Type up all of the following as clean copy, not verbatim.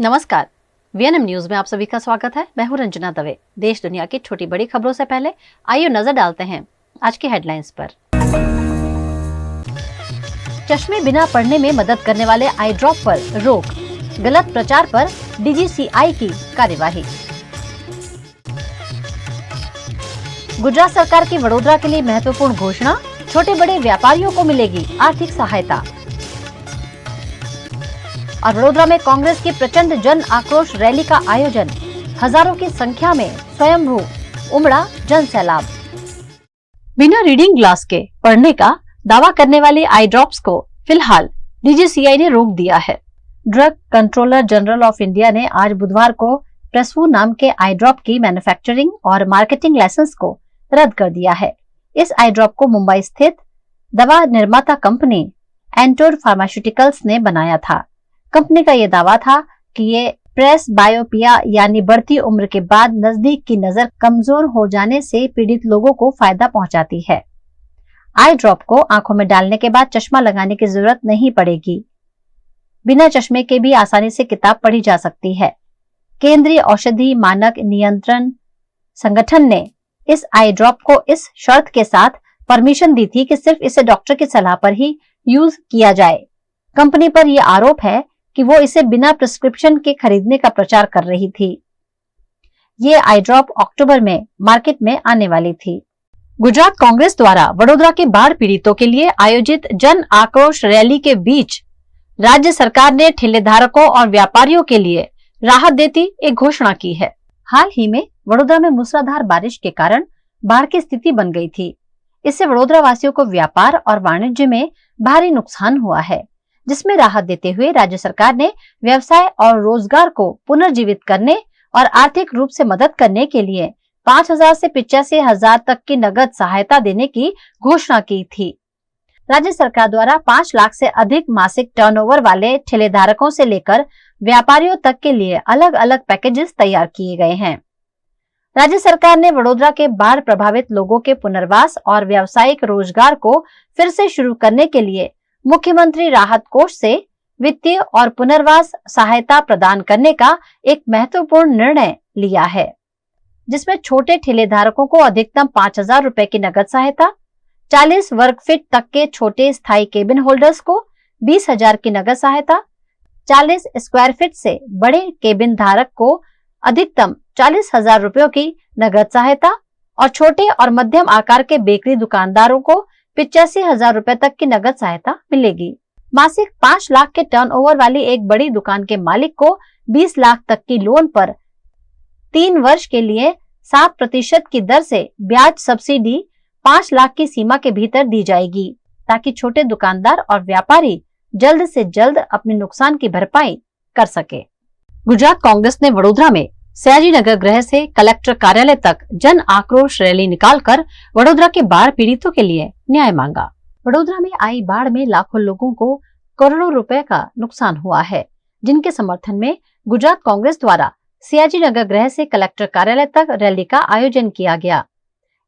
नमस्कार, VNM news में आप सभी का स्वागत है। मैं हूं रंजना दवे। देश दुनिया की छोटी बड़ी खबरों से पहले आइए नजर डालते हैं आज की हेडलाइंस पर। चश्मे बिना पढ़ने में मदद करने वाले आई ड्रॉप पर रोक, गलत प्रचार पर डीजीसीआई की कार्यवाही। गुजरात सरकार की वडोदरा के लिए महत्वपूर्ण घोषणा, छोटे बड़े व्यापारियों को मिलेगी आर्थिक सहायता। और वडोदरा में कांग्रेस की प्रचंड जन आक्रोश रैली का आयोजन, हजारों की संख्या में स्वयंभू उमड़ा जन सैलाब। बिना रीडिंग ग्लास के पढ़ने का दावा करने वाली आई ड्रॉप्स को फिलहाल डीजीसीआई ने रोक दिया है। Drug controller general of India ने आज बुधवार को प्रेसवू नाम के आई ड्रॉप की मैन्युफैक्चरिंग और मार्केटिंग लाइसेंस को रद्द कर दिया है। इस आई ड्रॉप को मुंबई स्थित दवा निर्माता कंपनी एंटोर फार्मास्यूटिकल्स ने बनाया था। कंपनी का ये दावा था कि ये प्रेस बायोपिया यानी बढ़ती उम्र के बाद नजदीक की नजर कमजोर हो जाने से पीड़ित लोगों को फायदा पहुंचाती है। आई ड्रॉप को आंखों में डालने के बाद चश्मा लगाने की जरूरत नहीं पड़ेगी। बिना चश्मे के भी आसानी से किताब पढ़ी जा सकती है। केंद्रीय औषधि मानक नियंत्रण संगठन ने इस आई ड्रॉप को इस शर्त के साथ परमिशन दी थी कि सिर्फ इसे डॉक्टर की सलाह पर ही यूज किया जाए। कंपनी पर यह आरोप है कि वो इसे बिना प्रिस्क्रिप्शन के खरीदने का प्रचार कर रही थी। ये आई ड्रॉप अक्टूबर में मार्केट में आने वाली थी। गुजरात कांग्रेस द्वारा वडोदरा के बाढ़ पीड़ितों के लिए आयोजित जन आक्रोश रैली के बीच राज्य सरकार ने ठेलेधारकों और व्यापारियों के लिए राहत देती एक घोषणा की है। हाल ही में वडोदरा में मूसलाधार बारिश के कारण बाढ़ की स्थिति बन गई थी। इससे वडोदरा वासियों को व्यापार और वाणिज्य में भारी नुकसान हुआ है, जिसमें राहत देते हुए राज्य सरकार ने व्यवसाय और रोजगार को पुनर्जीवित करने और आर्थिक रूप से मदद करने के लिए 5,000 से 85,000 तक की नगद सहायता देने की घोषणा की थी। राज्य सरकार द्वारा 5 लाख से अधिक मासिक टर्नओवर वाले ठेलेधारकों से लेकर व्यापारियों तक के लिए अलग अलग पैकेजेस तैयार किए गए हैं। राज्य सरकार ने वडोदरा के बाढ़ प्रभावित लोगों के पुनर्वास और व्यावसायिक रोजगार को फिर से शुरू करने के लिए मुख्यमंत्री राहत कोष से वित्तीय और पुनर्वास सहायता प्रदान करने का एक महत्वपूर्ण निर्णय लिया है, जिसमें छोटे ठेलेधारकों को अधिकतम 5,000 रुपए की नगद सहायता, 40 वर्ग फीट तक के छोटे स्थायी केबिन होल्डर्स को 20,000 की नगद सहायता, 40 स्क्वायर फीट से बड़े केबिन धारक को अधिकतम 40,000 रुपयों की नगद सहायता और छोटे और मध्यम आकार के बेकरी दुकानदारों को 85,000 रुपए तक की नगद सहायता मिलेगी। मासिक 5 लाख के टर्नओवर वाली एक बड़ी दुकान के मालिक को 20 लाख तक की लोन पर 3 वर्ष के लिए 7% की दर से ब्याज सब्सिडी 5 लाख की सीमा के भीतर दी जाएगी, ताकि छोटे दुकानदार और व्यापारी जल्द से जल्द अपने नुकसान की भरपाई कर सके। गुजरात कांग्रेस ने वडोदरा में सयाजी नगर गृह से कलेक्टर कार्यालय तक जन आक्रोश रैली निकालकर वडोदरा के बाढ़ पीड़ितों के लिए न्याय मांगा। वडोदरा में आई बाढ़ में लाखों लोगों को करोड़ों रुपए का नुकसान हुआ है, जिनके समर्थन में गुजरात कांग्रेस द्वारा सयाजी नगर गृह से कलेक्टर कार्यालय तक रैली का आयोजन किया गया।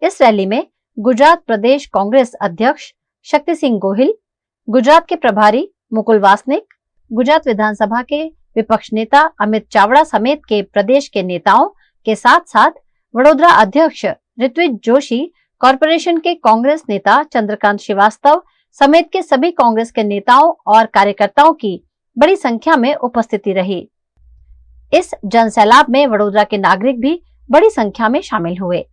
इस रैली में गुजरात प्रदेश कांग्रेस अध्यक्ष शक्ति सिंह गोहिल, गुजरात के प्रभारी मुकुल वासनिक, गुजरात विधानसभा के विपक्ष नेता अमित चावड़ा समेत के प्रदेश के नेताओं के साथ साथ वडोदरा अध्यक्ष ऋत्विज जोशी, कॉरपोरेशन के कांग्रेस नेता चंद्रकांत श्रीवास्तव समेत के सभी कांग्रेस के नेताओं और कार्यकर्ताओं की बड़ी संख्या में उपस्थिति रही। इस जनसैलाब में वडोदरा के नागरिक भी बड़ी संख्या में शामिल हुए।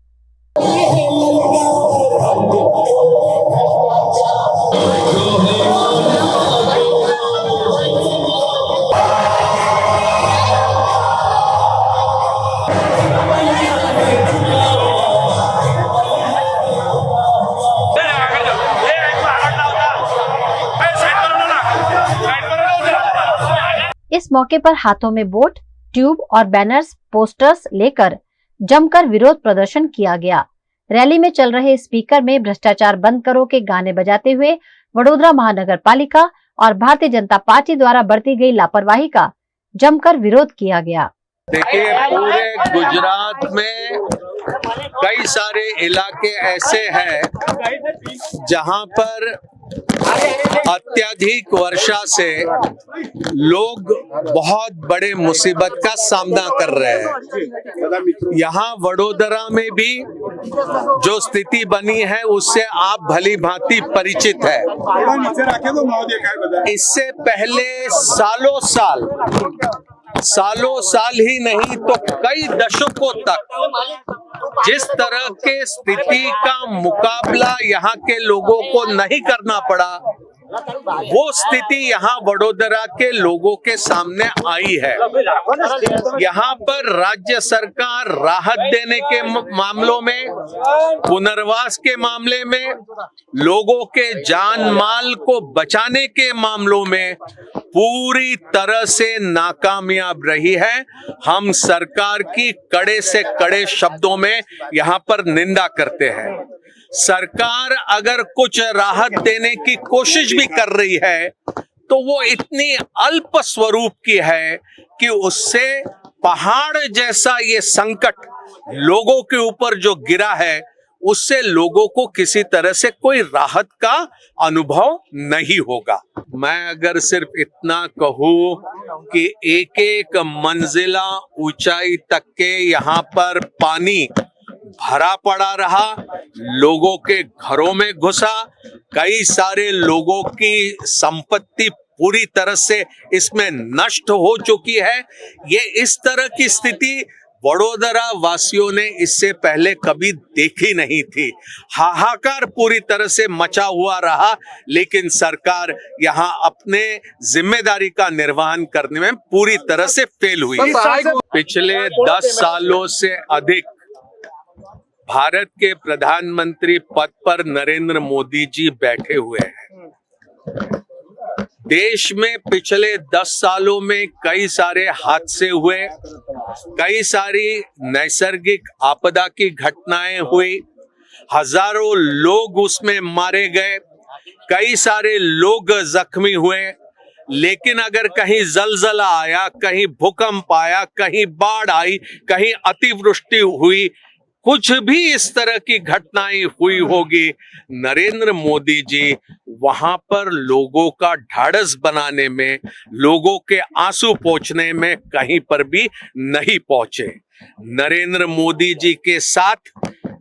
इस मौके पर हाथों में बोट, ट्यूब और बैनर्स, पोस्टर्स लेकर जमकर विरोध प्रदर्शन किया गया। रैली में चल रहे स्पीकर में भ्रष्टाचार बंद करो के गाने बजाते हुए वडोदरा महानगर पालिका और भारतीय जनता पार्टी द्वारा बरती गई लापरवाही का जमकर विरोध किया गया। देखिए, पूरे गुजरात में कई सारे इलाके ऐसे हैं जहां पर अत्यधिक वर्षा से लोग बहुत बड़े मुसीबत का सामना कर रहे हैं। यहाँ वडोदरा में भी जो स्थिति बनी है उससे आप भली भांति परिचित है। इससे पहले सालों साल ही नहीं तो कई दशकों तक जिस तरह के स्थिति का मुकाबला यहाँ के लोगों को नहीं करना पड़ा, वो स्थिति यहाँ वडोदरा के लोगों के सामने आई है। यहाँ पर राज्य सरकार राहत देने के मामलों में, पुनर्वास के मामले में, लोगों के जान माल को बचाने के मामलों में पूरी तरह से नाकामयाब रही है। हम सरकार की कड़े से कड़े शब्दों में यहाँ पर निंदा करते हैं। सरकार अगर कुछ राहत देने की कोशिश भी कर रही है तो वो इतनी अल्प स्वरूप की है कि उससे पहाड़ जैसा ये संकट लोगों के ऊपर जो गिरा है उससे लोगों को किसी तरह से कोई राहत का अनुभव नहीं होगा। मैं अगर सिर्फ इतना कहूं कि एक एक मंजिला ऊंचाई तक के यहाँ पर पानी भरा पड़ा रहा, लोगों के घरों में घुसा, कई सारे लोगों की संपत्ति पूरी तरह से इसमें नष्ट हो चुकी है। ये इस तरह की स्थिति वडोदरा वासियों ने इससे पहले कभी देखी नहीं थी। हाहाकार पूरी तरह से मचा हुआ रहा, लेकिन सरकार यहाँ अपने जिम्मेदारी का निर्वहन करने में पूरी तरह से फेल हुई है। पिछले 10 सालों से अधिक भारत के प्रधानमंत्री पद पर नरेंद्र मोदी जी बैठे हुए हैं। देश में पिछले 10 सालों में कई सारे हादसे हुए, कई सारी नैसर्गिक आपदा की घटनाएं हुई, हजारों लोग उसमें मारे गए, कई सारे लोग जख्मी हुए। लेकिन अगर कहीं जलजला आया, कहीं भूकंप आया, कहीं बाढ़ आई, कहीं अतिवृष्टि हुई, कुछ भी इस तरह की घटनाएं हुई होगी, नरेंद्र मोदी जी वहां पर लोगों का ढाढ़स बनाने में, लोगों के आंसू पोंछने में कहीं पर भी नहीं पहुंचे। नरेंद्र मोदी जी के साथ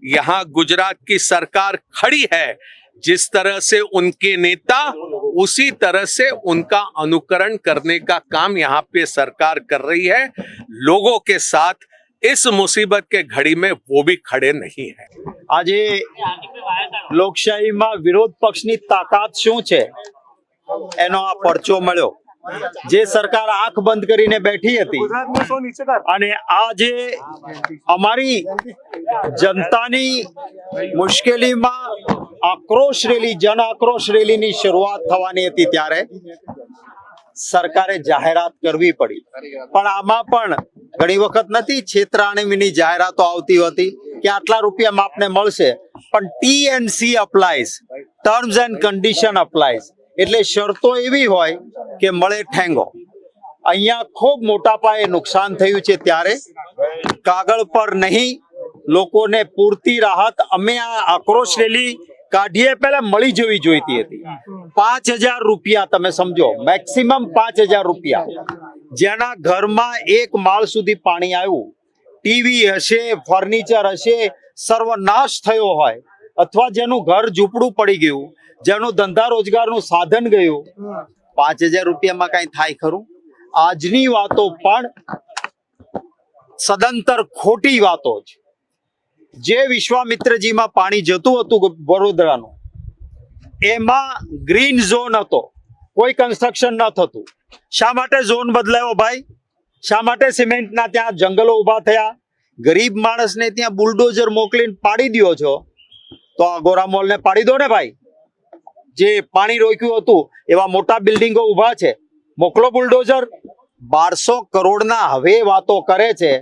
यहाँ गुजरात की सरकार खड़ी है। जिस तरह से उनके नेता, उसी तरह से उनका अनुकरण करने का काम यहाँ पे सरकार कर रही है। लोगों के साथ इस मुसीबत के घड़ी में वो भी खड़े नहीं है। આજે લોકશાહીમાં વિરોધ પક્ષની તાકાત શું છે એનો આ પરચો મળ્યો। જે સરકાર આંખ બંધ કરીને બેઠી હતી અને આ જે અમારી જનતાની મુશ્કેલીમાં આક્રોશ રેલી, જન આક્રોશ રેલીની શરૂઆત થવાની હતી ત્યારે સરકારે જાહેરાત કરવી પડી। પણ આમાં પણ ઘણી વખત નથી છેતરાણીની જાહેરાતો આવતી હતી કે આટલા રૂપિયામાં આપને મળશે, પણ TNC અપ્લાઈઝ, ટર્મ્સ એન્ડ કન્ડિશન અપ્લાઈઝ, એટલે શરતો એવી હોય કે મળે ઠેંગો। અહીંયા ખૂબ મોટા પાયે નુકસાન થયું છે ત્યારે કાગળ પર નહીં, લોકોને પૂરતી રાહત અમે આ આક્રોશ રેલી કાઢીએ પહેલા મળી જવી જોઈતી હતી। 5000 રૂપિયા તમે સમજો, મેક્સિમમ 5000 રૂપિયા, જેના ઘરમાં એક માળ સુધી પાણી આવ્યું, ટીવી હશે, ફર્નિચર હશે, સર્વનાશ થયો હોય, અથવા જેનું ઘર ઝૂંપડું પડી ગયું, જેનું ધંધા રોજગારનું સાધન ગયું, 5000 રૂપિયામાં કઈ થાય ખરું? આજની વાતો પણ સદંતર ખોટી વાતો છે। જે વિશ્વામિત્રજીમાં પાણી જતું હતું વડોદરાનું, એમાં ગ્રીન ઝોન હતો, કોઈ કન્સ્ટ્રક્શન ન થતું। શા માટે ઝોન બદલાયો ભાઈ? શા માટે સિમેન્ટના ત્યાં જંગલો ઊભા થયા? ગરીબ માણસને ત્યાં બુલડોઝર મોકલીને પાડી દ્યો છો, તો આ ગોરા મોલને પાડી દો ને ભાઈ। જે પાણી રોક્યું હતું એવા મોટા બિલ્ડિંગો ઊભા છે, મોકલો બુલડોઝર। 1200 કરોડના હવે વાતો કરે છે,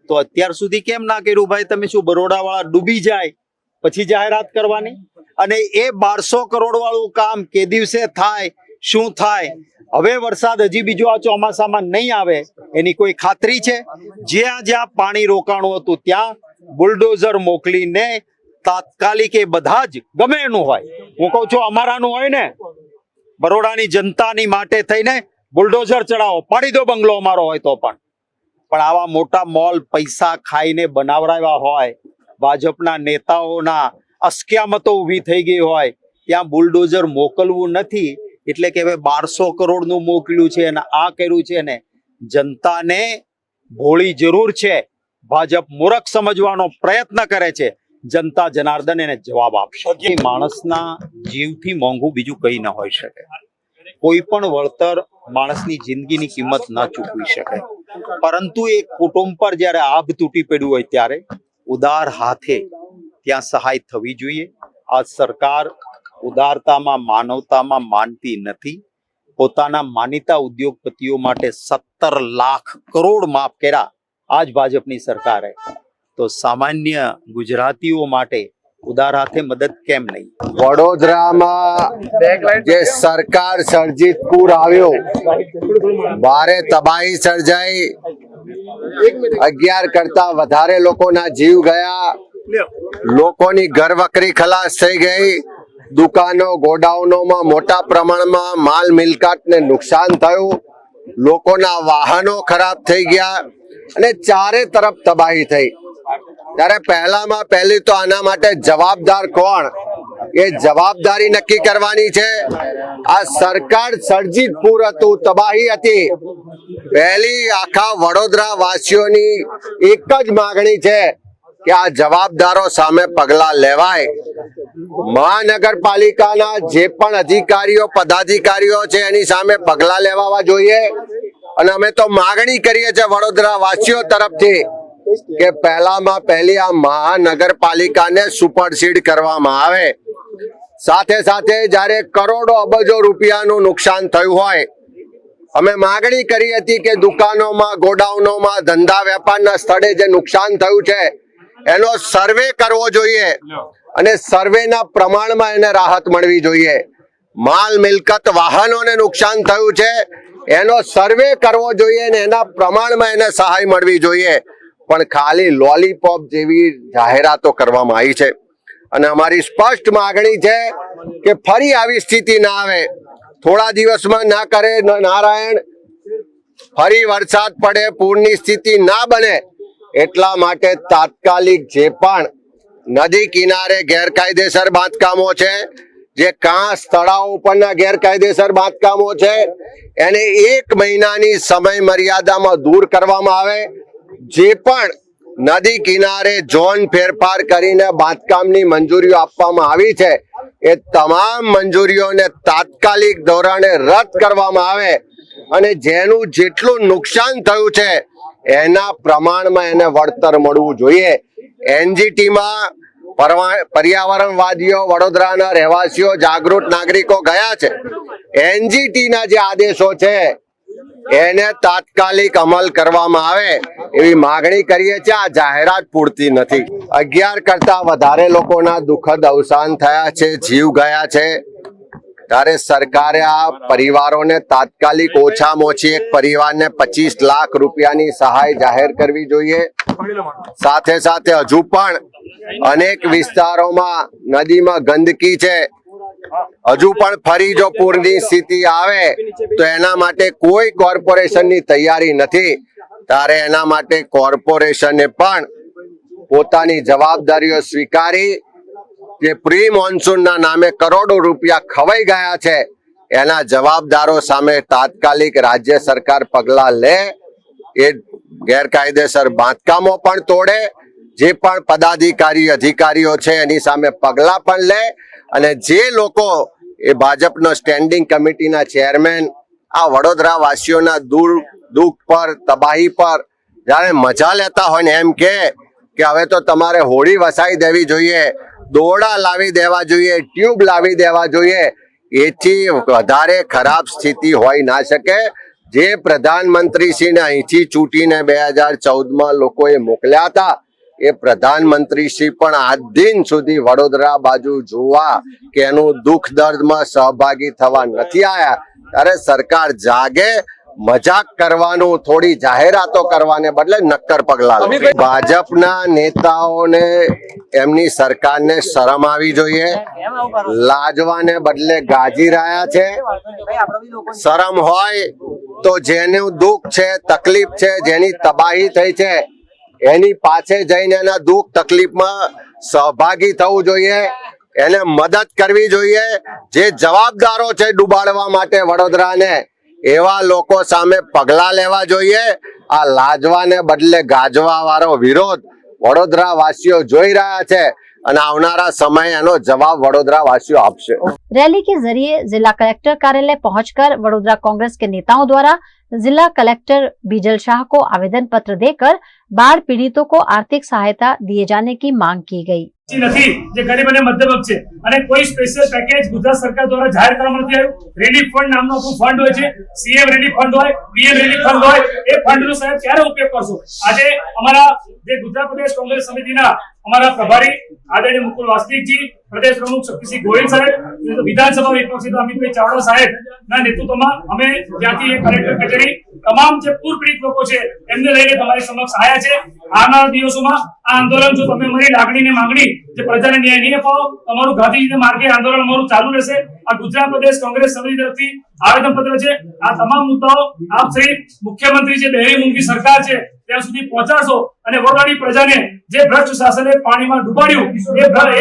તો અત્યાર સુધી કેમ ના કર્યું ભાઈ? તમે શું બરોડાવાળા ડૂબી જાય પછી જાહેરાત કરવાની? અને એ 1200 કરોડ વાળું કામ કે દિવસે થાય, શું થાય? હવે વરસાદ હજી બીજો આ ચોમાસામાં નહીં આવે એની કોઈ ખાતરી છે? જ્યાં જ્યાં પાણી રોકાણું હતું ત્યાં બુલડોઝર મોકલીને તાત્કાલિક એ બધા જ ગમે એનું હોય હું કહું છું અમારાનું હોય ને, બરોડાની જનતાની માટે થઈને બુલડોઝર ચડાવો, પાડી દો બંગલો અમારો હોય તો પણ આવા મોટા મોલ પૈસા ખાઈને બનાવરાવ્યા હોય, ભાજપના નેતાઓના અસ્ક્યામતો ઊભી થઈ ગઈ હોય, ત્યાં બુલડોઝર મોકલવું નથી. એટલે કે હવે 1200 કરોડનું મોકલ્યું છે અને આ કર્યું છે ને, જનતાને ભોળી જરૂર છે. ભાજપ મૂર્ખ સમજવાનો પ્રયત્ન કરે છે. જનતા જનાર્દન એને જવાબ આપશે. માણસના જીવથી મોંઘું બીજું કંઈ ન હોઈ શકે. કોઈ પણ વળતર માણસની જિંદગીની કિંમત ન ચૂકવી શકે, પરંતુ એક કુટુંબ પર જ્યારે આભ તૂટી પડ્યું હોય ત્યારે ઉદાર હાથે ત્યાં સહાય થવી જોઈએ. આ સરકાર ઉદારતામાં, માનવતામાં માનતી નથી. પોતાના માનીતા ઉદ્યોગપતિઓ માટે 17 લાખ કરોડ માફ કર્યા આજ ભાજપની સરકારે, તો સામાન્ય ગુજરાતીઓ માટે ઉદાર હાથે મદદ કેમ નહીં? વડોદરામાં જે સરકાર સર્જિત પૂર આવ્યો, ભારે તબાહી સર્જાઈ, 11 કરતા વધારે લોકોના જીવ ગયા, લોકોની ઘરવકરી ખલાસ થઈ ગઈ, દુકાનો ગોડાઉનોમાં મોટા પ્રમાણમાં માલ મિલકતને નુકસાન થયું, લોકોના વાહનો ખરાબ થઈ ગયા અને ચારે તરફ તબાહી થઈ. ત્યારે પહેલામાં પહેલી તો આના માટે જવાબદાર કોણ, એ જવાબદારી નક્કી કરવાની છે. આ સરકાર સર્જિત પૂર હતું, તબાહી હતી. પહેલી આખા વડોદરા વાસીઓની એક જ માંગણી છે કે આ જવાબદારો સામે પગલાં લેવાય. મહાનગરપાલિકાના જે પણ અધિકારીઓ પદાધિકારીઓ છે એની સામે પગલાં લેવા જોઈએ. અને અમે તો માંગણી કરીએ છીએ વડોદરા વાસીઓ તરફથી કે પહેલામાં પહેલી આ મહાનગરપાલિકાને સુપરસીડ કરવામાં આવે. સાથે સાથે જ્યારે કરોડો અબજો રૂપિયાનું નુકસાન થયું હોય, અમે માંગણી કરી હતી કે દુકાનોમાં, ગોડાઉનોમાં, ધંધા વેપારના સ્થળે જે નુકસાન થયું છે એનો સર્વે કરવો જોઈએ અને સર્વેના પ્રમાણમાં એને રાહત મળવી જોઈએ. માલ મિલકત, વાહનોને નુકસાન થયું છે એનો સર્વે કરવો જોઈએ અને એના પ્રમાણમાં એને સહાય મળવી જોઈએ. પણ ખાલી લોલીપોપ જેવી જાહેરાતો કરવામાં આવી છે અને અમારી સ્પષ્ટ માંગણી છે કે ફરી આવી સ્થિતિ ના આવે. થોડા દિવસમાં ના કરે નારાયણ, ફરી વરસાદ પડે, પૂરની સ્થિતિ ના બને, એટલા માટે તાત્કાલિક જે પણ નદી કિનારે ગેરકાયદેસર બાંધકામો છે, જે કાંસ તળાવ ઉપરના ગેરકાયદેસર બાંધકામો છે, એને 1 મહિનાની સમય મર્યાદામાં દૂર કરવામાં આવે. જે પણ નદી કિનારે ઝોન ફેરફાર કરીને બાંધકામની મંજૂરીઓ આપવામાં આવી છે એ તમામ મંજૂરીઓને તાત્કાલિક ધોરણે રદ કરવામાં આવે અને જેનું જેટલું નુકસાન થયું છે એના પ્રમાણમાં એને વળતર મળવું જોઈએ. એનજીટીમાં પર્યાવરણવાદીઓ, વડોદરાના રહેવાસીઓ, જાગૃત નાગરિકો ગયા છે. એનજીટીના જે આદેશો છે એને તાત્કાલિક અમલ કરવામાં આવે એવી માંગણી કરીએ છીએ. આ જાહેરાત પૂરતી નથી. 11 કરતા વધારે લોકોના દુઃખદ અવસાન થયા છે, જીવ ગયા છે. ત્યારે સરકારે આ પરિવારોને તાત્કાલિક ઓછામાં ઓછી એક પરિવારને 25 લાખ રૂપિયાની સહાય જાહેર કરવી જોઈએ. સાથે સાથે હજુ પણ અનેક વિસ્તારોમાં નદીમાં ગંદકી છે. હજુ પણ ફરી જો પૂરની સ્થિતિ આવે તો એના માટે કોઈ કોર્પોરેશનની તૈયારી નથી. ત્યારે એના માટે કોર્પોરેશને પણ પોતાની જવાબદારીઓ સ્વીકારી જે પ્રી મોન્સૂનના નામે કરોડો રૂપિયા ખવાઈ ગયા છે એના જવાબદારો સામે તાત્કાલિક રાજ્ય સરકાર પગલાં લે. એ ગેરકાયદેસર બાંધકામો પણ તોડે, જે પણ પદાધિકારી અધિકારીઓ છે એની સામે પગલાં પણ લે અને જે લોકો એ ભાજપનો સ્ટેન્ડિંગ કમિટીના ચેરમેન આ વડોદરા વાસીઓના દુઃખ પર, તબાહી પર જ્યારે મજા લેતા હોય ને એમ કે હવે તો તમારે હોળી વસાવી દેવી જોઈએ, દોરડા લાવી દેવા જોઈએ, ટ્યુબ લાવી દેવા જોઈએ, એથી વધારે ખરાબ સ્થિતિ હોઈ ના શકે. જે પ્રધાનમંત્રીશ્રીને અહીંથી ચૂંટીને 2014માં લોકોએ મોકલ્યા હતા એ પ્રધાનમંત્રીશ્રી પણ આજ દિન સુધી વડોદરા બાજુ જોવા કે એનું દુઃખ દર્દમાં સહભાગી થવા નથી આવ્યા. ત્યારે સરકાર જાગે મજાક કરવાનું, થોડી જાહેરાતો કરવાને બદલે નક્કર પગલા લો. ભાજપના નેતાઓને એમની સરકારને શરમ આવી જોઈએ. લાજવાને બદલે ગાજી રહ્યા છે. શરમ હોય તો જેનું દુઃખ છે, તકલીફ છે, જેની તબાહી થઈ છે એની પાછે જઈને એના દુઃખ તકલીફમાં સહભાગી થવું જોઈએ, એને મદદ કરવી જોઈએ. જે જવાબદારો છે ડૂબાડવા માટે વડોદરાને, એવા લોકો સામે પગલા લેવા જોઈએ. આ લાજવાને બદલે ગાજવા વાળો વિરોધ વડોદરા વાસીઓ જોઈ રહ્યા છે અને આવનારા સમય એનો જવાબ वडोदरा वासियों आपसे. रैली के जरिए जिला कलेक्टर कार्यालय पहुंचकर वडोदरा कांग्रेस के नेताओं द्वारा जिला कलेक्टर बीजल शाह को आवेदन पत्र देकर बाढ़ पीड़ितों को आर्थिक सहायता दिए जाने की मांग की गई. નથી જે ગરીબ અને મધ્યમ વર્ગ છે અને કોઈ સ્પેશિયલ પેકેજ ગુજરાત સરકાર દ્વારા જાહેર કરવામાં નથી આવ્યું. રિલીફ ફંડ નામનો આપણું ફંડ હોય છે, સીએમ રિલીફ ફંડ હોય, પીએમ રિલીફ ફંડ હોય, એ ફંડનો સાહેબ ક્યારે ઉપયોગ કરશો? આજે અમારા જે ગુજરાત પ્રદેશ કોંગ્રેસ સમિતિના અમારા પ્રભારી આદરણીય મુકુલ વાસ્તવિકજી, પ્રદેશ પ્રમુખ શક્તિસિંહ ગોહિલ સાહેબ, વિધાનસભા વિપક્ષ નેતા અમિતભાઈ ચાવડા સાહેબ ના નેતૃત્વમાં અમે ત્યાંથી કલેક્ટર કચેરી તમામ જે પૂર પીડિત લોકો છે એમને લઈને તમારી સમક્ષ આવ્યા છે. આવનારા દિવસોમાં આ આંદોલન, જો તમે અમારી લાગણી ને માંગણી જે પ્રજાને ન્યાય નહીં અપાવો, તમારું ગાંધીજીના માર્ગે આંદોલન અમારું ચાલુ રહેશે. આ ગુજરાત પ્રદેશ કોંગ્રેસ સમિતિ તરફથી આવેદન પત્ર છે. આ તમામ મુદ્દાઓ આપ સહિત મુખ્યમંત્રી જે બહેરી મૂંગી સરકાર છે ત્યાં સુધી પહોંચાડશો અને વડોદરાની પ્રજાને જે ભ્રષ્ટ શાસને પાણીમાં ડૂબાડ્યું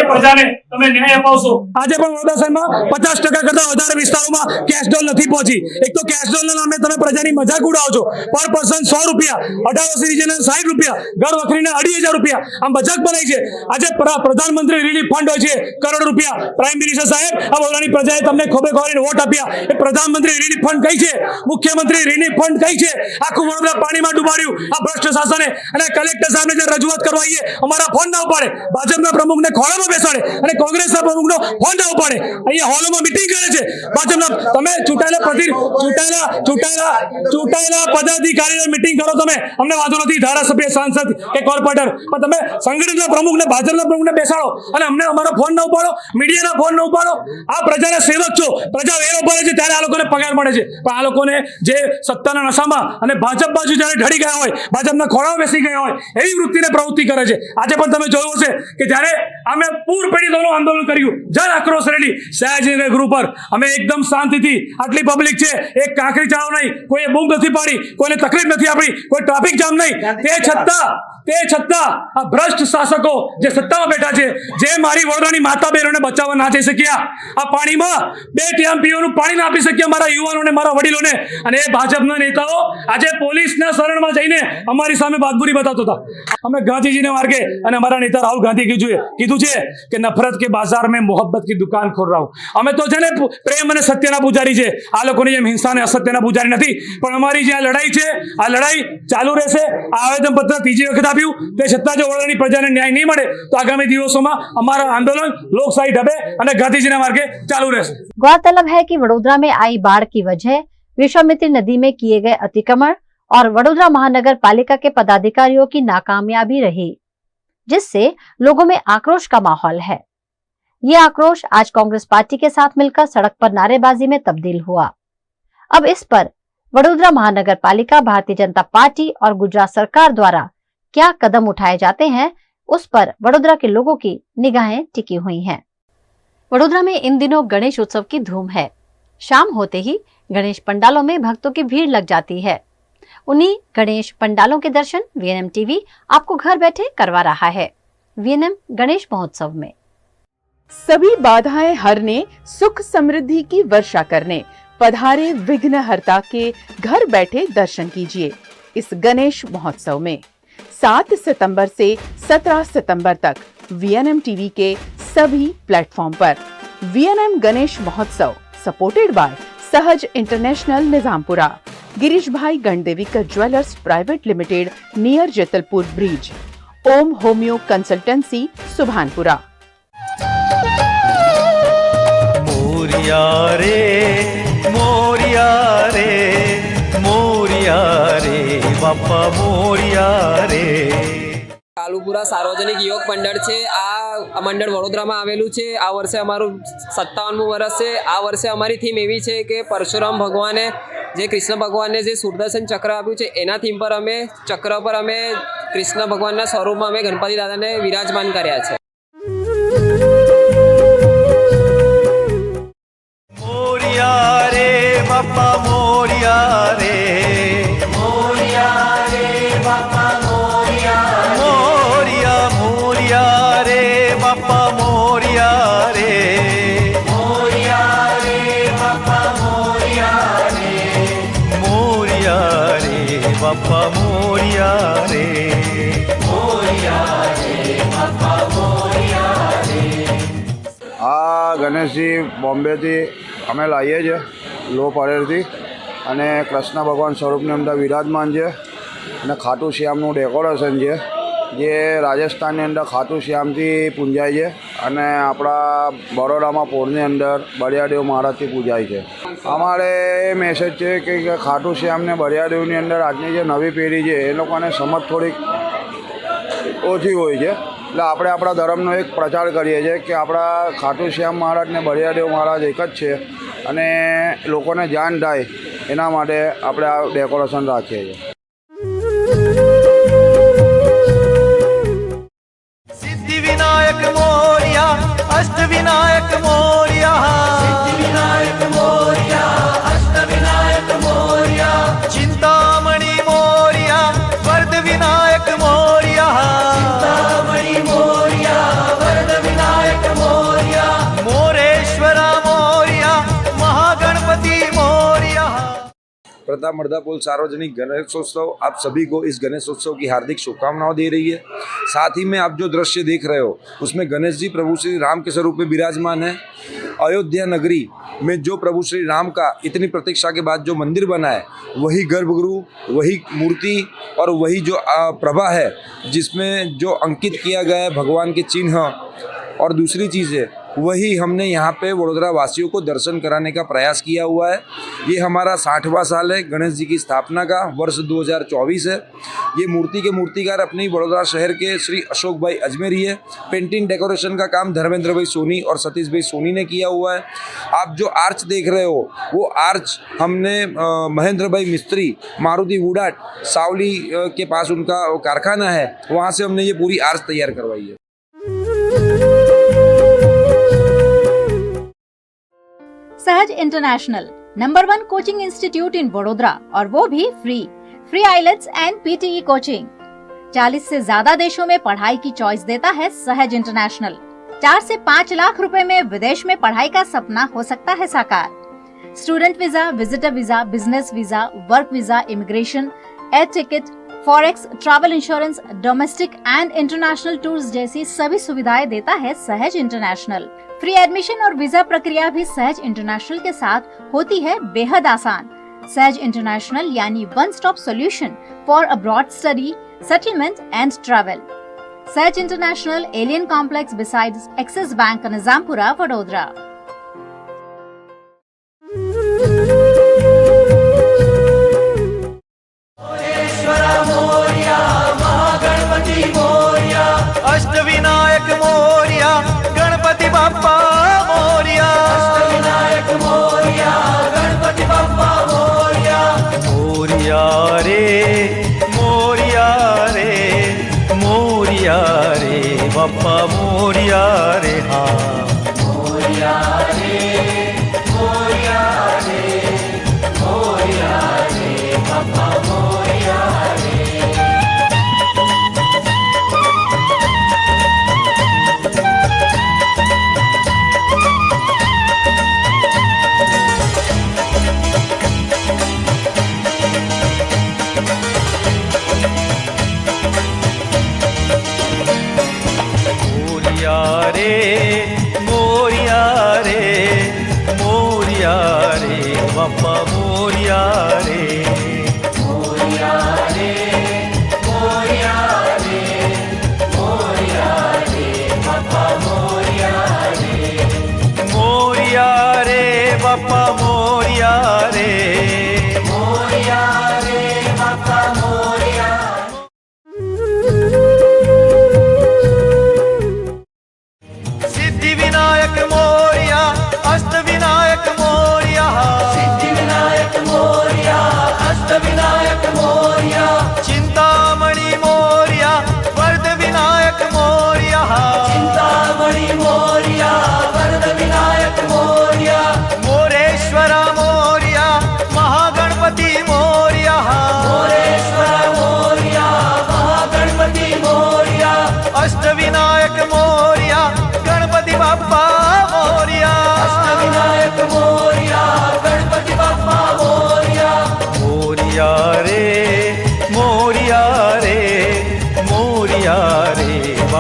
એ પ્રજાને તમે ન્યાય અપાવશો. આજે પણ વડોદરા શહેરમાં 50% કરતા વધારે વિસ્તારોમાં કેશ ડોલ નથી પહોંચી. એક તો કેશ ડોલના નામે તમે પ્રજાની મજાક ઉડાવો છો. પર પર્સન 100 રૂપિયા, 18 વર્ષથી નીચેના 60 રૂપિયા, ઘર વખરીને 2,500 રૂપિયા, આમ મજાક બનાવી છે. આજે પ્રધાનમંત્રી રિલીફ ફંડ હોય છે કરોડ રૂપિયા. પ્રાઇમ મિનિસ્ટર સાહેબ, આ વડોદરાની પ્રજાએ તમને ખોબે ખોરીને વોટ આપ્યા. એ પ્રધાનમંત્રી રિલીફ ફંડ કઈ છે? મુખ્યમંત્રી રિલીફ ફંડ કઈ છે? આખું વડોદરા પાણીમાં ડૂબાડ્યું આ ભ્રષ્ટ શાસને. અને કલેક્ટર સાહેબને જે રજૂઆત કરવા આવીએ, અમારા ફોન ના ઉપાડે. ભાજપના પ્રમુખને ખોળામાં બેસાડે અને કોંગ્રેસના પ્રમુખનો ફોન ના ઉપાડે. અહીંયા હોલમાં મીટિંગ કરે છે ભાજપના. તમે ચૂંટાયેલા પદાધિકારીઓ મીટિંગ કરો, તમે અમને વાંધો નથી, ધારાસભ્ય, સાંસદ કે કોર્પોરેટર, પણ તમે સંગઠનના પ્રમુખને, ભાજપના પ્રમુખને બેસાડો અને અમને અમારો ફોન ના ઉપાડો, મીડિયાના ફોન ના ઉપાડો. આ પ્રજાના સેવક છો. પ્રજા વેરો ભરે છે ત્યારે આ લોકોને પગાર મળે છે, પણ આ લોકોને જે સત્તાના નશામાં અને ભાજપ બાજુ જ્યારે ઢળી ગયા હોય, ભાજપના ખોળામાં બેસી ગયા હોય, એવી વૃત્તિને પ્રવૃત્તિ કરે છે. આજે પણ તમે જોયું હશે કે જ્યારે અમે પૂર પીડિતોનું આંદોલન કર્યું, જન આક્રોશ રેલી સયાજીનગર ગૃહ પર, અમે એકદમ શાંતિથી, આટલી પબ્લિક છે, એક કાંકરી ચાળો નહીં, કોઈએ બૂમ નથી પાડી, કોઈને તકલીફ નથી આપી, કોઈ ટ્રાફિક જામ નહીં. તે છતાં આ ભ્રષ્ટ શાસકો જે સત્તામાં બેઠા છે, જે મારી વડોદરાની માતા બહેનોને બચાવવા ના જઈ શક્યા, આ પાણીમાં 2 ટીએમ પીવાનું પાણી ના આપી શક્યા મારા યુવાનોને, મારા વડીલોને, અને એ ભાજપના નેતાઓ આજે પોલીસના શરણમાં જઈને અમારી સામે બહાદુરી બતાવતા હતા. અમે ગાંધીજીને માર્ગે અને અમારા નેતા રાહુલ ગાંધી કીધું છે કે નફરત કે બાजार में मोहब्बत की दुकान खोल रहा हूं. અમે તો છે ને પ્રેમ અને સત્યના પૂજારી છે. આ લોકોની જેમ હિંસા અને અસત્યના પૂજારી નથી. પણ અમારી જે આ લડાઈ છે, આ લડાઈ ચાલુ રહેશે. આ આવેદન પત્ર ત્રીજી વખત આપ્યું, તે છતાં જો વડોદરાની પ્રજાને ન્યાય નહીં મળે તો આગામી દિવસોમાં અમારા આંદોલન લોકશાહી ઢબે અને ગાંધીજીના માર્ગે ચાલુ રહેશે. गौरतलब है कि वडोदरा में आई बाढ़ की वजह विश्वामित्री नदी में किए गए अतिक्रमण और वडोदरा महानगर पालिका के पदाधिकारियों की नाकामयाबी रही, जिससे लोगों में आक्रोश का माहौल है. ये आक्रोश आज कांग्रेस पार्टी के साथ मिलकर सड़क पर नारेबाजी में तब्दील हुआ. अब इस पर वडोदरा महानगर पालिका, भारतीय जनता पार्टी और गुजरात सरकार द्वारा क्या कदम उठाए जाते हैं, उस पर वडोदरा के लोगों की निगाहें टिकी हुई हैं. वडोदरा में इन दिनों गणेश उत्सव की धूम है. शाम होते ही गणेश पंडालों में भक्तों की भीड़ लग जाती है. उन्हीं गणेश पंडालों के दर्शन वीएनएम टीवी आपको घर बैठे करवा रहा है. वीएनएम गणेश महोत्सव में सभी बाधाएं हरने, सुख समृद्धि की वर्षा करने पधारे विघ्नहर्ता के घर बैठे दर्शन कीजिए इस गणेश महोत्सव में 7 सितंबर से 17 सितंबर तक वीएनएम टीवी के सभी प्लेटफॉर्म पर. VNM Ganesh Mahotsav supported by Sahaj international Nizampura, Girish Bhai Gandevikar jewellers private limited near Jetalpur bridge, Om homeo consultancy Subhanpura. Morya रे मोरिया रे मोरिया रे बापा मोरिया रे. કાલુપુરા સાર્વજનિક યોગ મંડળ છે. આ મંડળ વડોદરામાં આવેલું છે. આ વર્ષે અમારું 57મું વર્ષ છે. આ વર્ષે અમારી થીમ એવી છે કે પરશુરામ ભગવાને જે કૃષ્ણ ભગવાનને જે સુદર્શન ચક્ર આપ્યું છે એના થીમ પર અમે ચક્ર પર અમે કૃષ્ણ ભગવાનના સ્વરૂપમાં અમે ગણપતિ દાદાને વિરાજમાન કર્યા છે. મોરિયા રે બાપા મોરિયા રે, મોરિયા રે બાપા મોરિયા, મોરિયા મોરિયા રે બાપા મોરિયા રે, મોરિયા રે બાપા મોરિયા રે, મોરિયા રે બાપા મોરિયા રે, મોરિયા રે બાપા મોરિયા રે. આ ગણેશજી બોમ્બેથી અમે લાવીએ છીએ, લો પરેડથી, અને કૃષ્ણ ભગવાન સ્વરૂપની અંદર વિરાજમાન છે, અને ખાટુ શ્યામનું ડેકોરેશન છે જે રાજસ્થાનની અંદર ખાટુ શ્યામથી પૂંજાય છે, અને આપણા બરોડામાં પોળની અંદર બળિયાદેવ મહારાજથી પૂજાય છે. અમારે એ મેસેજ છે કે ખાટુ શ્યામને બળિયાદેવની અંદર આજની જે નવી પેઢી છે એ લોકોને સમજ થોડીક ઓછી હોય છે, એટલે આપણે આપણા ધર્મનો એક પ્રચાર કરીએ છીએ કે આપણા ખાટુ શ્યામ મહારાજ ને બળિયાદેવ મહારાજ એક જ છે, અને લોકોને જાણ થાય એના માટે આપણે આ ડેકોરેશન રાખીએ છીએ. સિદ્ધિ વિનાયક મોરિયા, અષ્ટ વિનાયક મોરિયા, સિદ્ધિ વિનાયક મોરિયા, અષ્ટ વિનાયક મોરિયા, ચિંતામણી મોરિયા, વરદ વિનાયક મોરિયા, ચિંતામણી મોરિયા, વરદ વિનાયક મોરિયા, મોરેશ્વરા મોરિયા, महागणपति मोरिया. प्रताप मर्दापुर सार्वजनिक गणेशोत्सव आप सभी को इस गणेशोत्सव की हार्दिक शुभकामनाएं दे रही है. साथ ही में आप जो दृश्य देख रहे हो उसमें गणेश जी प्रभु श्री राम के स्वरूप में विराजमान है. अयोध्या नगरी में जो प्रभु श्री राम का इतनी प्रतीक्षा के बाद जो मंदिर बना है वही गर्भगृह, वही मूर्ति और वही जो प्रभा है जिसमें जो अंकित किया गया है भगवान के चिन्ह, और दूसरी चीज़ है वही हमने यहाँ पे वडोदरा वासियों को दर्शन कराने का प्रयास किया हुआ है. ये हमारा 60वां साल है गणेश जी की स्थापना का, वर्ष 2024 है. ये मूर्ति के मूर्तिकार अपने वडोदरा शहर के श्री अशोक भाई अजमेरी है. पेंटिंग डेकोरेशन का काम धर्मेंद्र भाई सोनी और सतीश भाई सोनी ने किया हुआ है. आप जो आर्च देख रहे हो वो आर्च हमने महेंद्र भाई मिस्त्री मारुति वुडाट सावली के पास उनका कारखाना है, वहाँ से हमने ये पूरी आर्च तैयार करवाई है. Sahaj international number 1 coaching institute in Vadodara, और वो भी free IELTS and PTE coaching. 40 से ज्यादा देशों में पढ़ाई की चॉइस देता है सहज इंटरनेशनल. 4 से 5 लाख रुपए में विदेश में पढ़ाई का सपना हो सकता है साकार. Student visa, visitor visa, business visa, work visa, immigration, air ticket, forex, travel insurance, domestic and international tours जैसी सभी सुविधाएं देता है सहज इंटरनेशनल. फ्री एडमिशन और वीजा प्रक्रिया भी सहज इंटरनेशनल के साथ होती है बेहद आसान. सहज इंटरनेशनल यानी one stop solution for abroad study, settlement and travel. Sahaj international, alien complex besides Axis bank, Nizampura, Vadodara. Mahaganpati Morya, Ashtavinayak Moriya, Ganpati Bappa Moriya, Ashtavinayak Moriya, Ganpati Bappa Moriya, Moriya रे, मोरिया रे, मोरिया रे बाप्पा मोरिया रे, हाँ मोरिया रे, मोरिया रे, मोरिया रे बाप्पा मोरिया रे. मोरिया रे, मोरिया रे, मोरिया रे बाप्पा मोरिया रे, मोरिया रे, मोरिया रे, मोरिया रे बाप्पा मोरिया रे, मोरिया रे बाप्पा मोरिया रे, मोरिया रे बाप्पा मोरिया. सिद्धि विनायक मोरिया, अष्ट विनायक मोरिया, सिद्धि विनायक मोरिया,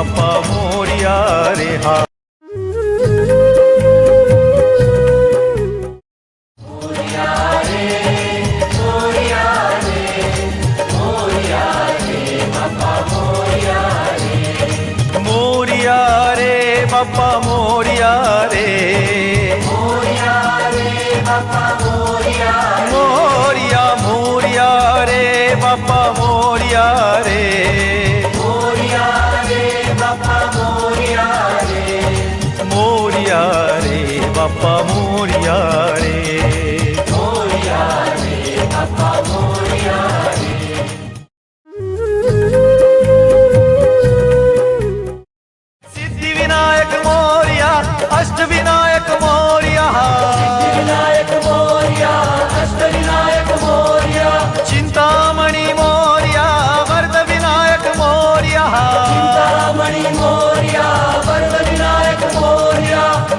बापा मोरिया रे हा मोरिया रे बापा मोरिया रे मोरिया मोरिया रे बापा मोरिया रे मोरिया रे बापा मोरिया रे सिद्धि विनायक मोरिया अष्ट विनायक मोरिया चिंतामणि मोरिया वरद विनायक मोरिया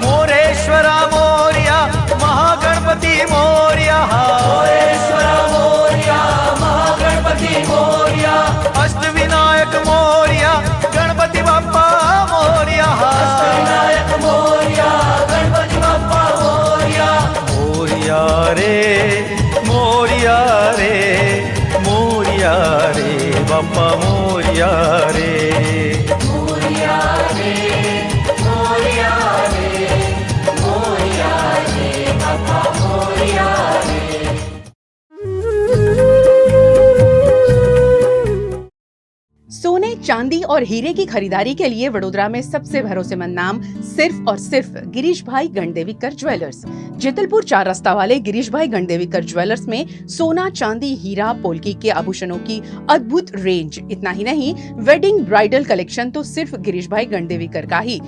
मोरेश्वरा मोरिया महागणपति मोरिया अष्ट विनायक मोरिया गणपति बाप्पा मोरिया मोरिया रे मोरिया रे मोरिया रे बाप्पा मोरिया रे सोने, चांदी और हीरे की खरीदारी के लिए वडोदरा में सबसे भरोसेमंद नाम सिर्फ और सिर्फ गिरीश भाई गणदेवीकर ज्वेलर्स। जेतलपुर 4 रास्ता वाले गिरीश भाई गणदेवीकर ज्वेलर्स में सोना, चांदी, हीरा, पोल्की के आभूषणों की अद्भुत रेंज। इतना ही नहीं, वेडिंग ब्राइडल कलेक्शन तो सिर्फ गिरीश भाई गणदेवीकर का ही।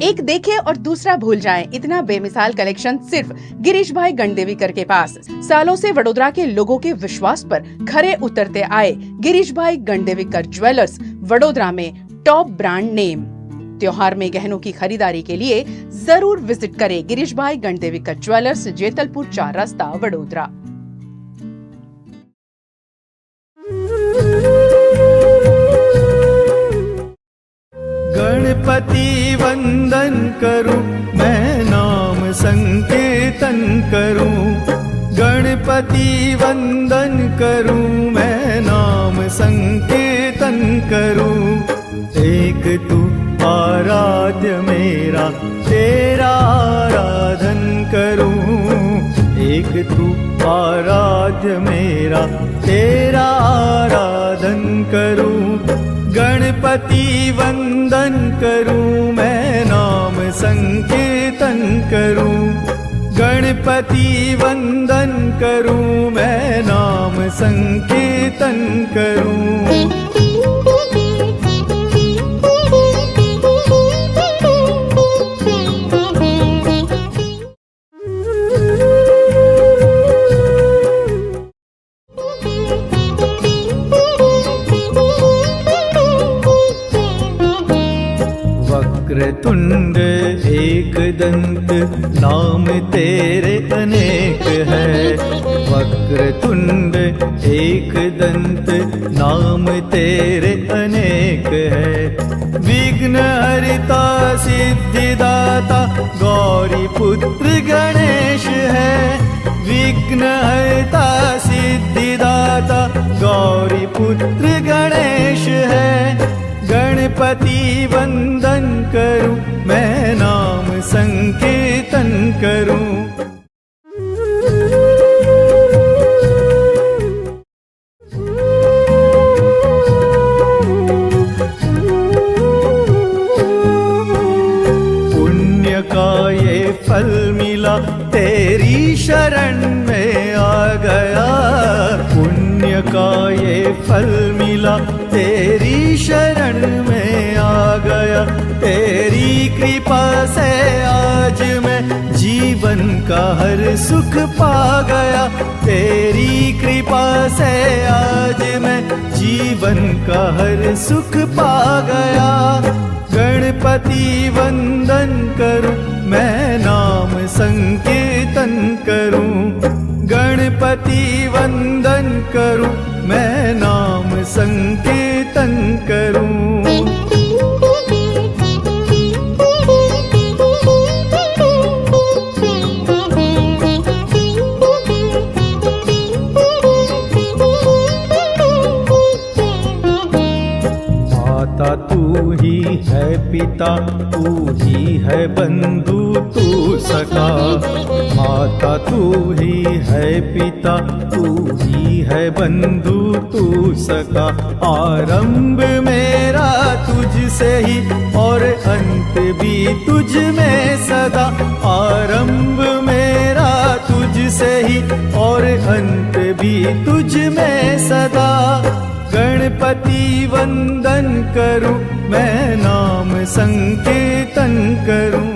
एक देखे और दूसरा भूल जाए, इतना बेमिसाल कलेक्शन सिर्फ गिरीश भाई गणदेवीकर के पास। सालों से वडोदरा के लोगों के विश्वास पर खरे उतरते आए गिरीश भाई गणदेवीकर ज्वेलर्स वडोदरा में टॉप ब्रांड नेम। त्योहार में गहनों की खरीदारी के लिए जरूर विजिट करें गिरीश भाई गणदेवीकर ज्वेलर्स, जेतलपुर 4 रास्ता, वडोदरा। गणपति वंदन करूं मैं नाम संकीर्तन करूं गणपति वंदन करूं मैं नाम संकीर्तन करूं एक तू आराध्य मेरा तेरा आराधन करूं एक तू आराध्य मेरा तेरा आराधन करूं गणपति वंदन करूं मैं नाम संकीर्तन करूं गणपति वंदन करूं मैं नाम संकीर्तन करूं। वक्रतुंड एकदंत नाम तेरे अनेक है वक्रतुंड एकदंत नाम तेरे अनेक है विघ्न हरिता सिद्धिदाता गौरी पुत्र गणेश है विघ्न हरिता सिद्धिदाता गौरी पुत्र गणेश है गणपति वंदन करूं मैं नाम संकीर्तन करूं। पुण्य का ये फल मिला तेरी शरण में आ गया पुण्य का ये फल मिला तेरी शरण में आ गया तेरी कृपा से आज मैं जीवन का हर सुख पा गया तेरी कृपा से आज मैं जीवन का हर सुख पा गया गणपति वंदन करूं मैं नाम संकीर्तन करूं गणपति वंदन करूं मैं नाम संकीर्तन करूं। है पिता, तू ही है बंधु, तू सखा। माता तू ही है पिता, तू ही है बंधु, तू सखा। आरंभ मेरा तुझसे ही और अंत भी तुझ में सदा। आरंभ मेरा तुझसे ही और अंत भी तुझ में सदा। गणपति वंदन करूं, मैं नाम संकीर्तन करूं।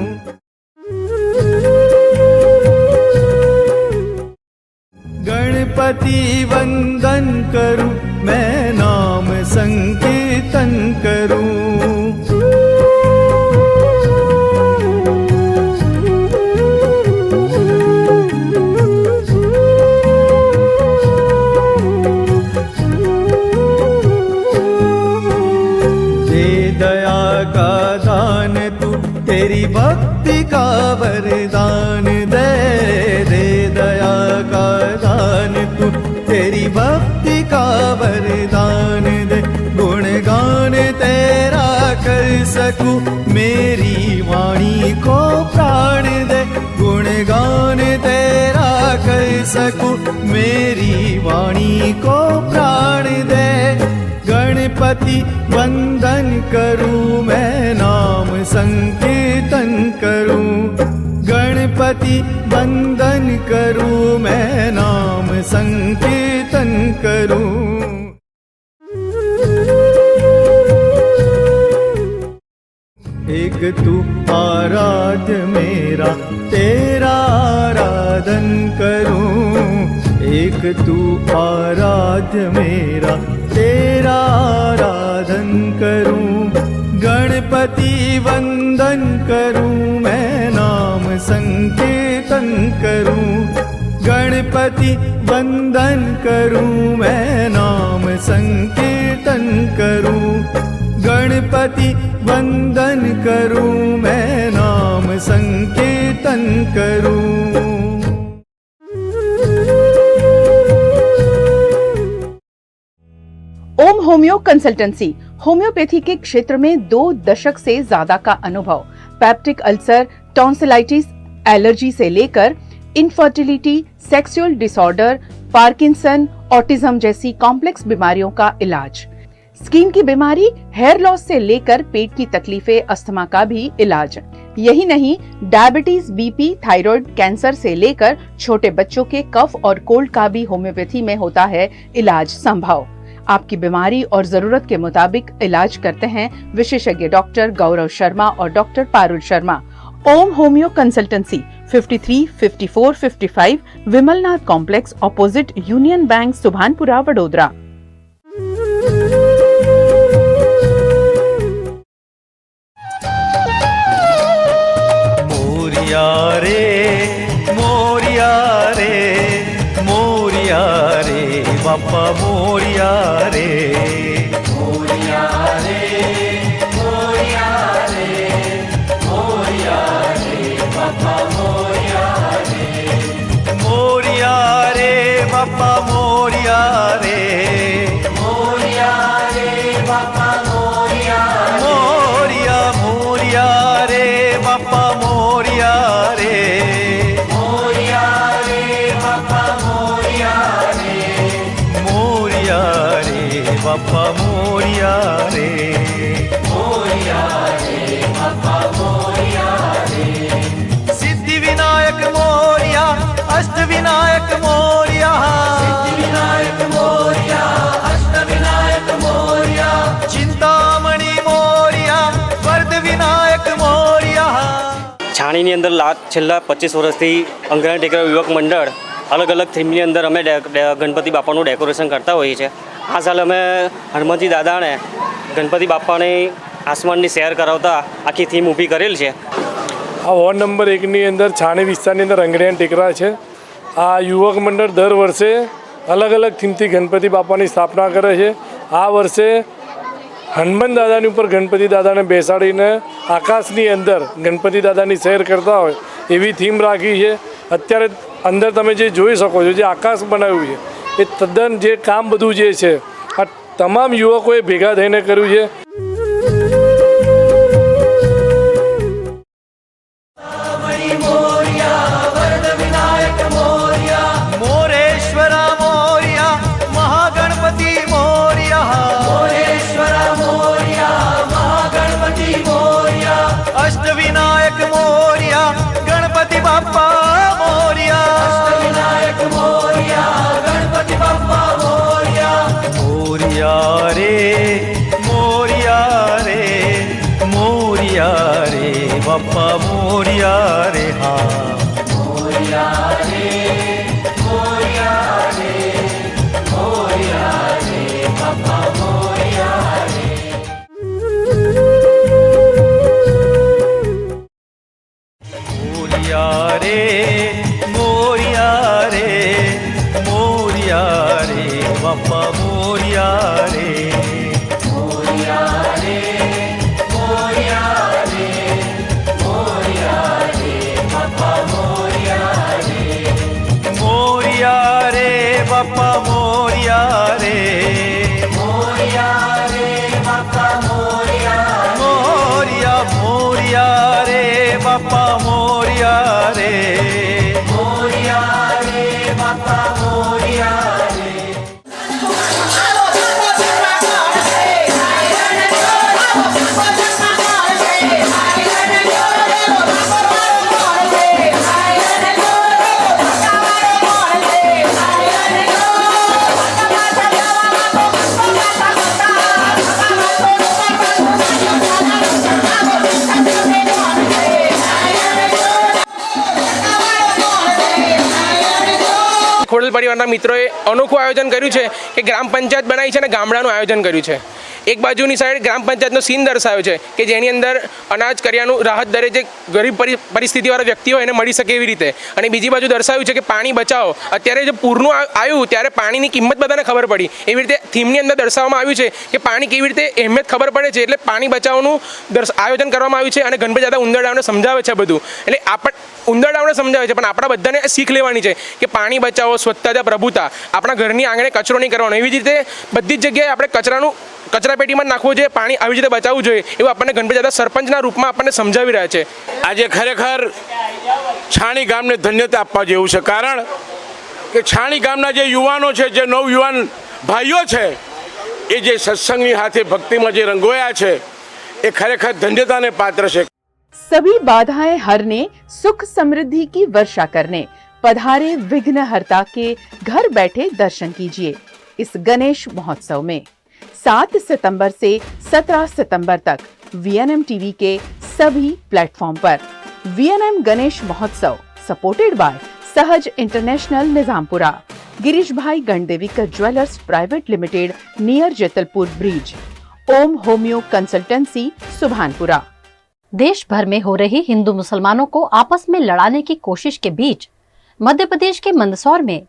गणपति वंदन करूं, मैं नाम संकीर्तन करूं। तेरी भक्ति का वरदान दे, दे दया का दान तू, तेरी भक्ति का वरदान दे। गुणगान तेरा कर सकूं, मेरी वाणी को प्राण दे। गुणगान तेरा कर सकूं, मेरी वाणी को प्राण दे। गणपति वंदन करूं, मैं नाम संकीर्तन करूं। गणपति वंदन करूं, मैं नाम संकीर्तन करूं। एक तू आराध्य मेरा, तेरा आराधन करूं। एक तू आराध्य मेरा, तेरा आराधन करूं। गणपति वंदन करूं, मैं नाम संकीर्तन करूं। गणपति वंदन करूं, मैं नाम संकीर्तन करूं। गणपति वंदन करूं, मैं नाम संकीर्तन करूं। ओम होम्यो कंसल्टेंसी होम्योपैथी के क्षेत्र में 2 दशक से ज्यादा का अनुभव। पैप्टिक अल्सर, टॉन्सिलाइटिस, एलर्जी से लेकर infertility, sexual disorder, Parkinson, autism जैसी कॉम्प्लेक्स बीमारियों का इलाज। स्किन की बीमारी, हेयर लॉस से लेकर पेट की तकलीफें, अस्थमा का भी इलाज। यही नहीं, डायबिटीज, बीपी, थायराइड, कैंसर से लेकर छोटे बच्चों के कफ और कोल्ड का भी होम्योपैथी में होता है इलाज संभव। आपकी बीमारी और जरूरत के मुताबिक इलाज करते हैं विशेषज्ञ डॉक्टर गौरव शर्मा और doctor Parul Sharma. Om homeo consultancy 53, 54, 55 Vimalnath complex opposite union bank, Subhanpura, Vadodara. Morya रे, मोरिया रे, मोरिया रे, बापा मोरिया रे। मोरिया रे, मोरिया रे, मोरिया रे, बापा मोरिया रे। मोरिया रे, बापा मोरिया रे। मोरिया रे, बापा मोरिया रे। मोरिया, मोरिया रे, बापा मोरिया रे। मोरिया रे, बापा मोरिया रे। मोरिया रे, बापा मोरिया रे। मोरिया रे, बापा मोरिया रे। सिद्धि विनायक मोरिया, अष्ट विनायक मोरिया। सिद्धि विनायक मोरिया, अष्ट विनायक मोरिया। चिंतामणि मोरिया, वर्ध विनायक मोरिया। છાણીની અંદર છેલ્લા 25 વર્ષથી અંગણા ટેકરા યુવક મંડળ અલગ અલગ થીમની અંદર અમે ગણપતિ બાપાનું ડેકોરેશન કરતા હોઈએ છીએ। આ સાલ અમે હનુમાનજી દાદાને ગણપતિ બાપાને આસમાનની સૈર કરાવતા આખી થીમ ઊભી કરેલ છે। આ વોર્ડ નંબર 1ની અંદર છાણી વિસ્તારની અંદર અંગણા ટેકરા છે। આ યુવક મંડળ દર વર્ષે અલગ અલગ થીમથી ગણપતિ બાપાની સ્થાપના કરે છે। આ વર્ષે હનુમાન દાદાની ઉપર ગણપતિ દાદાને બેસાડીને આકાશની અંદર ગણપતિ દાદાની સૈર કરતા હોય એવી થીમ રાખી છે। અત્યારે અંદર તમે જે જોઈ શકો છો, જે આકાશ બનાવ્યું છે, એ તદ્દન જે કામ બધું જે છે આ તમામ યુવકોએ ભેગા થઈને કર્યું છે। बापा मोरिया रे मोरिया रे मोरिया रे मोरिया रे बापा मोरिया रे मोरिया रे बापा मोरिया रे मोरिया रे बापा मोरिया मोरिया मोरिया रे बापा मोरिया रे मोरिया रे बापा मोरिया रे ખોડલ પરિવારના મિત્રોએ અનોખું આયોજન કર્યું છે કે ગ્રામ પંચાયત બનાવી છે અને ગામડાનું આયોજન કર્યું છે. એક બાજુની સાઈડ ગ્રામ પંચાયતનો સીન દર્શાવ્યો છે કે જેની અંદર અનાજ કરિયાનું રાહત દરે જે ગરીબ પરિસ્થિતિવાળા વ્યક્તિ હોય એને મળી શકે એવી રીતે, અને બીજી બાજુ દર્શાવ્યું છે કે પાણી બચાવો. અત્યારે જે પૂરનું આવ્યું ત્યારે પાણીની કિંમત બધાને ખબર પડી, એવી રીતે થીમની અંદર દર્શાવવામાં આવ્યું છે કે પાણી કેવી રીતે અહેમિયત ખબર પડે છે, એટલે પાણી બચાવવાનું આયોજન કરવામાં આવ્યું છે. અને ગણપતિ દાદા ઉંદરડાઓને સમજાવે છે બધું, એટલે ઉંદરડાઓને સમજાવે છે, પણ આપણા બધાને શીખ લેવાની છે કે પાણી બચાવો, સ્વચ્છતા, પ્રભુતા, આપણા ઘરની આંગણે કચરો નહીં કરવાનો. એવી જ રીતે બધી જ જગ્યાએ આપણે કચરાપેટીમાં નાખવું જોઈએ, પાણી આવી રીતે બચાવવું જોઈએ, એવું આપણને ગણપતિ દાદા સરપંચના રૂપમાં આપણને સમજાવી રહ્યા છે. આજે ખરેખર છાણી ગામને ધન્યતા આપવા જેવું છે, કારણ કે છાણી ગામના જે યુવાનો છે, જે નવયુવાન ભાઈઓ છે, એ જે સત્સંગની હાથે ભક્તિમાં જે રંગોયા છે, એ ખરેખર ધન્યતાને પાત્ર છે. सभी बाधाएं हरने सुख समृद्धि की वर्षा करने पधारे विघ्नहर्ता के घर बैठे दर्शन कीजिए इस गणेश महोत्सव में 7 सितंबर से 17 सितंबर तक VNM टीवी के सभी प्लेटफॉर्म पर. VNM Ganesh Mahotsav supported by Sahaj international Nizampura, Girish Bhai Gandevikar jewellers private limited near Jetalpur bridge, Om homeo consultancy Subhanpura. देश भर में हो रही हिंदू मुसलमानों को आपस में लड़ाने की कोशिश के बीच मध्य प्रदेश के मंदसौर में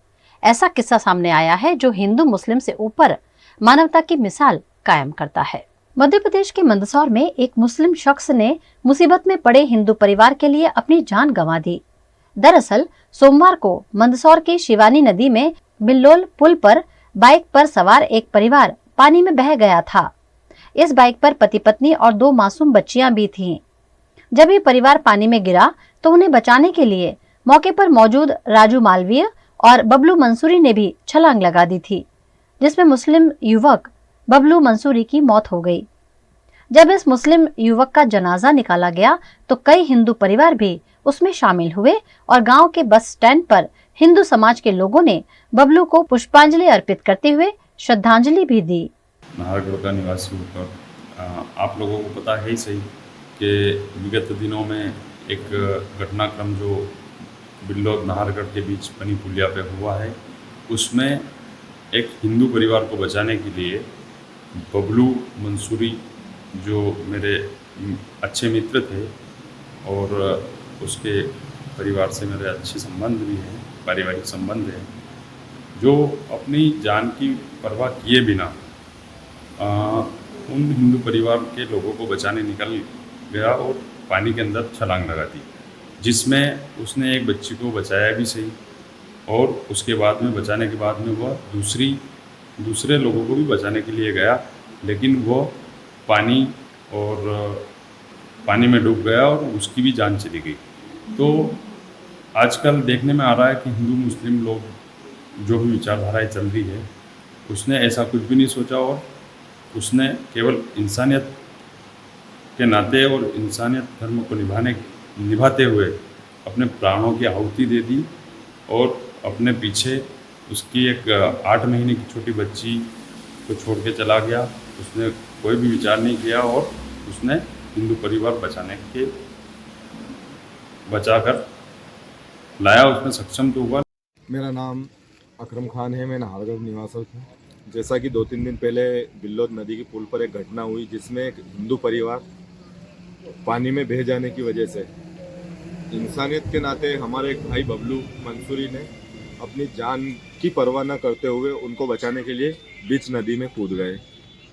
ऐसा किस्सा सामने आया है जो हिंदू मुस्लिम से ऊपर मानवता की मिसाल कायम करता है. मध्य प्रदेश के मंदसौर में एक मुस्लिम शख्स ने मुसीबत में पड़े हिंदू परिवार के लिए अपनी जान गंवा दी. दरअसल सोमवार को मंदसौर की शिवानी नदी में बिल्लोल पुल पर बाइक पर सवार एक परिवार पानी में बह गया था. इस बाइक पर पति पत्नी और 2 मासूम बच्चियां भी थीं. जब ये परिवार पानी में गिरा तो उन्हें बचाने के लिए मौके पर मौजूद राजू मालवीय और बबलू मंसूरी ने भी छलांग लगा दी थी, जिसमें मुस्लिम युवक बबलू मंसूरी की मौत हो गई. जब इस मुस्लिम युवक का जनाजा निकाला गया तो कई हिंदू परिवार भी उसमें शामिल हुए और गांव के बस स्टैंड पर हिंदू समाज के लोगों ने बबलू को पुष्पांजलि अर्पित करते हुए श्रद्धांजलि भी दी. नाहरगढ़ का निवासी होकर आप लोगों को पता है ही सही कि विगत दिनों में एक घटनाक्रम जो बिल्लोद नाहरगढ़ के बीच बनी पुलिया पे हुआ है, उसमें एक हिंदू परिवार को बचाने के लिए बबलू मंसूरी जो मेरे अच्छे मित्र थे और उसके परिवार से मेरे अच्छे संबंध भी हैं, पारिवारिक संबंध हैं, जो अपनी जान की परवाह किए बिना उन हिंदू परिवार के लोगों को बचाने निकल गया और पानी के अंदर छलांग लगा दी, जिसमें उसने एक बच्ची को बचाया भी सही और उसके बाद में बचाने के बाद में वह दूसरे लोगों को भी बचाने के लिए गया, लेकिन वह पानी में डूब गया और उसकी भी जान चली गई. तो आजकल देखने में आ रहा है कि हिंदू मुस्लिम लोग जो भी विचारधाराएं चल रही है, उसने ऐसा कुछ भी नहीं सोचा और उसने केवल इंसानियत के नाते और इंसानियत धर्म को निभाते हुए अपने प्राणों की आहुति दे दी और अपने पीछे उसकी एक 8 महीने की छोटी बच्ची को छोड़ के चला गया. उसने कोई भी विचार नहीं किया और उसने हिंदू परिवार बचाकर लाया, उसमें सक्षम तो हुआ. मेरा नाम अकरम खान है, मैं नाहरगढ़ निवासी हूँ. जैसा कि 2-3 दिन पहले बिल्लोद नदी के पुल पर एक घटना हुई जिसमें एक हिंदू परिवार पानी में बह जाने की वजह से इंसानियत के नाते हमारे एक भाई बबलू मंसूरी ने अपनी जान की परवाह न करते हुए उनको बचाने के लिए बीच नदी में कूद गए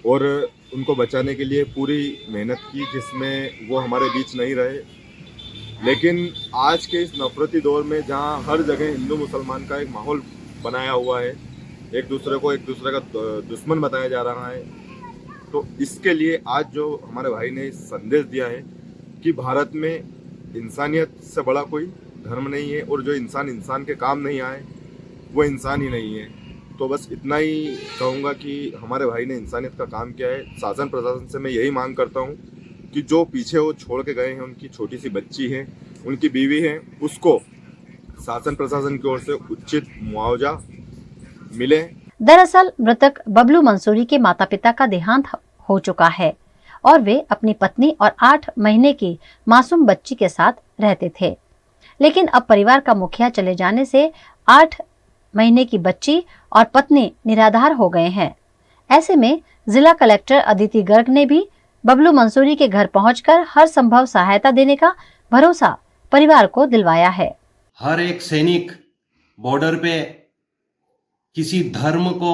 और उनको बचाने के लिए पूरी मेहनत की, जिसमें वो हमारे बीच नहीं रहे। लेकिन आज के इस नफरती दौर में जहां हर जगह हिंदू मुसलमान का एक माहौल बनाया हुआ है, एक दूसरे का दुश्मन बताया जा रहा है, तो इसके लिए आज जो हमारे भाई ने संदेश दिया है कि भारत में इंसानियत से बड़ा कोई धर्म नहीं है और जो इंसान के काम नहीं आए वो इंसान ही नहीं है। तो बस इतना ही कहूँगा कि हमारे भाई ने इंसानियत का काम किया है। शासन प्रशासन से मैं यही मांग करता हूँ कि जो पीछे वो छोड़ के गए हैं, उनकी छोटी सी बच्ची है, उनकी बीवी है, उसको शासन प्रशासन की ओर से उचित मुआवजा मिले। दरअसल मृतक बबलू मंसूरी के माता पिता का देहांत हो चुका है और वे अपनी पत्नी और 8 महीने की मासूम बच्ची के साथ रहते थे। लेकिन अब परिवार का मुखिया चले जाने से 8 महीने की बच्ची और पत्नी निराधार हो गए हैं। ऐसे में जिला कलेक्टर अदिति गर्ग ने भी बबलू मंसूरी के घर पहुंचकर हर संभव सहायता देने का भरोसा परिवार को दिलवाया है। हर एक सैनिक बॉर्डर पे किसी धर्म को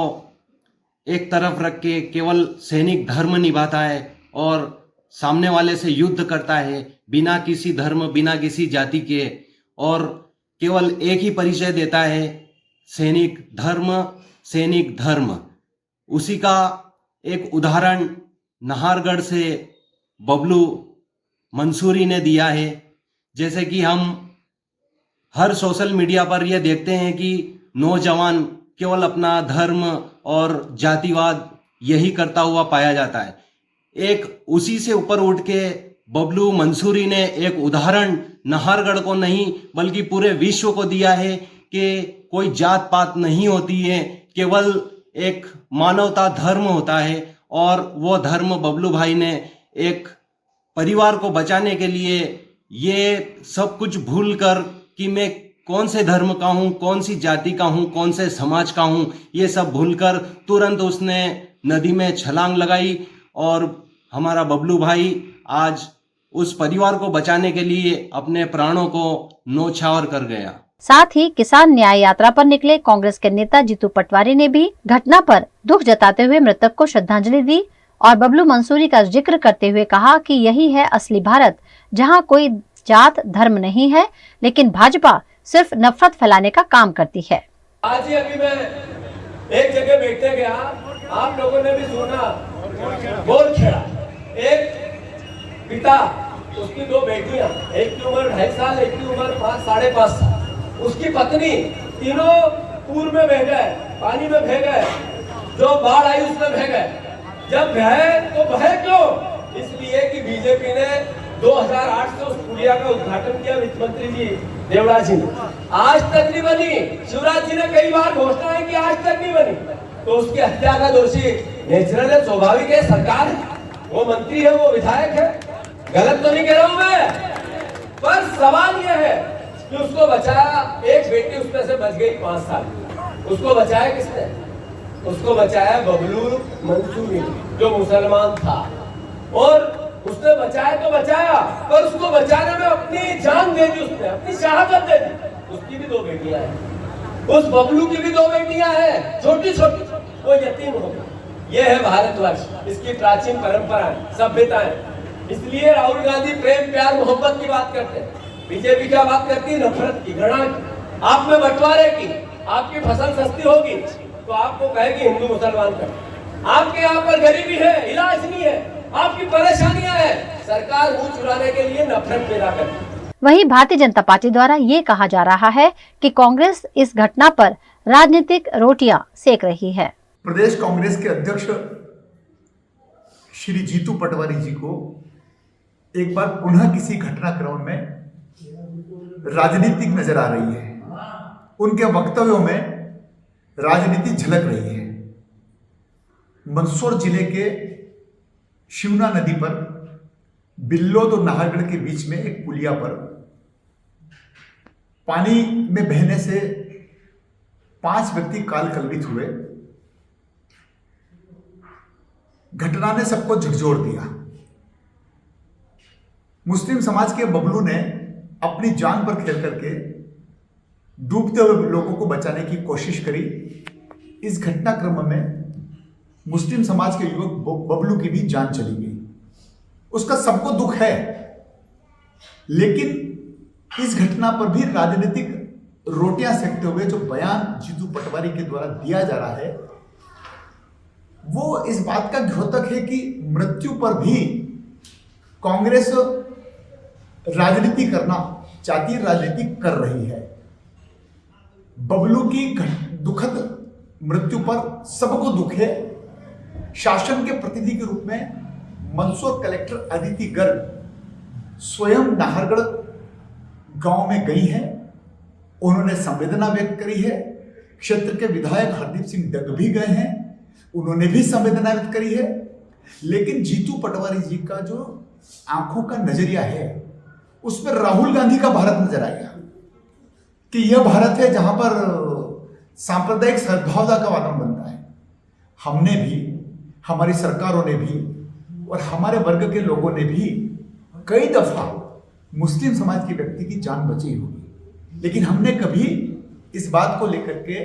एक तरफ रख के केवल सैनिक धर्म निभाता है और सामने वाले से युद्ध करता है बिना किसी धर्म, बिना किसी जाति के, और केवल एक ही परिचय देता है, सैनिक धर्म। उसी का एक उदाहरण नाहरगढ़ से बबलू मंसूरी ने दिया है। जैसे कि हम हर सोशल मीडिया पर यह देखते हैं कि नौजवान केवल अपना धर्म और जातिवाद यही करता हुआ पाया जाता है। एक उसी से ऊपर उठ के बबलू मंसूरी ने एक उदाहरण नाहरगढ़ को नहीं बल्कि पूरे विश्व को दिया है कि कोई जात पात नहीं होती है, केवल एक मानवता धर्म होता है। और वो धर्म बबलू भाई ने एक परिवार को बचाने के लिए ये सब कुछ भूल कर कि मैं कौन से धर्म का हूँ, कौन सी जाति का हूँ, कौन से समाज का हूँ, ये सब भूलकर तुरंत उसने नदी में छलांग लगाई और हमारा बबलू भाई आज उस परिवार को बचाने के लिए अपने प्राणों को न्यौछावर कर गया। साथ ही किसान न्याय यात्रा पर निकले कांग्रेस के नेता जीतू पटवारी ने भी घटना पर दुख जताते हुए मृतक को श्रद्धांजलि दी और बबलू मंसूरी का जिक्र करते हुए कहा कि यही है असली भारत, जहां कोई जात धर्म नहीं है, लेकिन भाजपा सिर्फ नफरत फैलाने का काम करती है। आज ही अभी मैं एक जगह बैठे गया, आप लोगों ने भी सुना, गोलखेड़ा, एक पिता, उसकी 2 बेटियां, एक की उम्र 2.5 साल, एक की उम्र 5-5.5 साल, उसकी पत्नी, तीनों पूर में बह गए, पानी में बह गए, जो बाढ़ आई उसमें बह गए। जब बहे तो बहे क्यों? इसलिए कि बीजेपी ने 2008 से उस पुलिया का उद्घाटन किया, वित्त मंत्री जी देवराज जी ने, आज तक नहीं बनी। शिवराज जी ने कई बार घोषणा है कि आज तक नहीं बनी, तो उसकी हत्या का दोषी नेचुरल है, स्वाभाविक है, सरकार है, वो मंत्री है, वो विधायक है, गलत तो नहीं कह रहा हूं मैं। पर सवाल यह है कि उसको बचाया, एक बेटी उसमें से बच गई 5 साल, उसको बचाया किसने? उसको बचाया बबलू मंसूरी, जो मुसलमान था, और उसने बचाया तो बचाया, पर उसको बचाने में अपनी जान दे दी, उसने अपनी शहादत दे दी। उसकी भी 2 बेटियां हैं, उस बबलू की भी 2 बेटियां हैं, छोटी छोटी, वो यतीम हो गई। ये है भारतवर्ष, इसकी प्राचीन परंपराएं, सभ्यताएं। इसलिए राहुल गांधी प्रेम प्यार मोहब्बत की बात करते हैं, बीजेपी क्या बात करती है? नफरत की, घृणा की, आप में बंटवारे की। आपकी फसल सस्ती होगी तो आपको कहेगी हिंदू मुसलमान कर। आपके यहाँ पर गरीबी है, इलाज नहीं है, आपकी परेशानियां हैं, सरकार मुंह चुराने के लिए नफरत पैदा करती है। वहीं भारतीय जनता पार्टी द्वारा ये कहा जा रहा है कि कांग्रेस इस घटना पर राजनीतिक रोटियां सेक रही है। प्रदेश कांग्रेस के अध्यक्ष श्री जीतू पटवारी जी को एक बार पुनः किसी घटनाक्रम में राजनीतिक नजर आ रही है, उनके वक्तव्यों में राजनीति झलक रही है। मंदसौर जिले के शिवना नदी पर बिल्लोद और नाहरगढ़ के बीच में एक पुलिया पर पानी में बहने से 5 व्यक्ति काल कलवित हुए। घटना ने सबको झकझोर दिया। मुस्लिम समाज के बबलू ने अपनी जान पर खेल करके डूबते हुए लोगों को बचाने की कोशिश करी। इस घटनाक्रम में मुस्लिम समाज के युवक बबलू की भी जान चली गई। उसका सबको दुख है, लेकिन इस घटना पर भी राजनीतिक रोटियां सेकते हुए जो बयान जीतू पटवारी के द्वारा दिया जा रहा है, वो इस बात का द्योतक है कि मृत्यु पर भी कांग्रेस राजनीति करना चाहती, राजनीति कर रही है। बबलू की दुखद मृत्यु पर सबको दुख है। शासन के प्रतिनिधि के रूप में मंदसौर कलेक्टर अदिति गर्ग स्वयं नाहरगढ़ गांव में गई हैं। उन्होंने संवेदना व्यक्त करी है। क्षेत्र के विधायक हरदीप सिंह डग भी गए हैं, उन्होंने भी संवेदना व्यक्त करी है। लेकिन जीतू पटवारी जी का जो आंखों का नजरिया है, उसमें राहुल गांधी का भारत नजर आएगा कि यह भारत है जहां पर सांप्रदायिक सद्भावना का वातावरण बनता है। हमने भी, हमारी सरकारों ने भी और हमारे वर्ग के लोगों ने भी कई दफा मुस्लिम समाज के व्यक्ति की जान बचाई होगी, लेकिन हमने कभी इस बात को लेकर के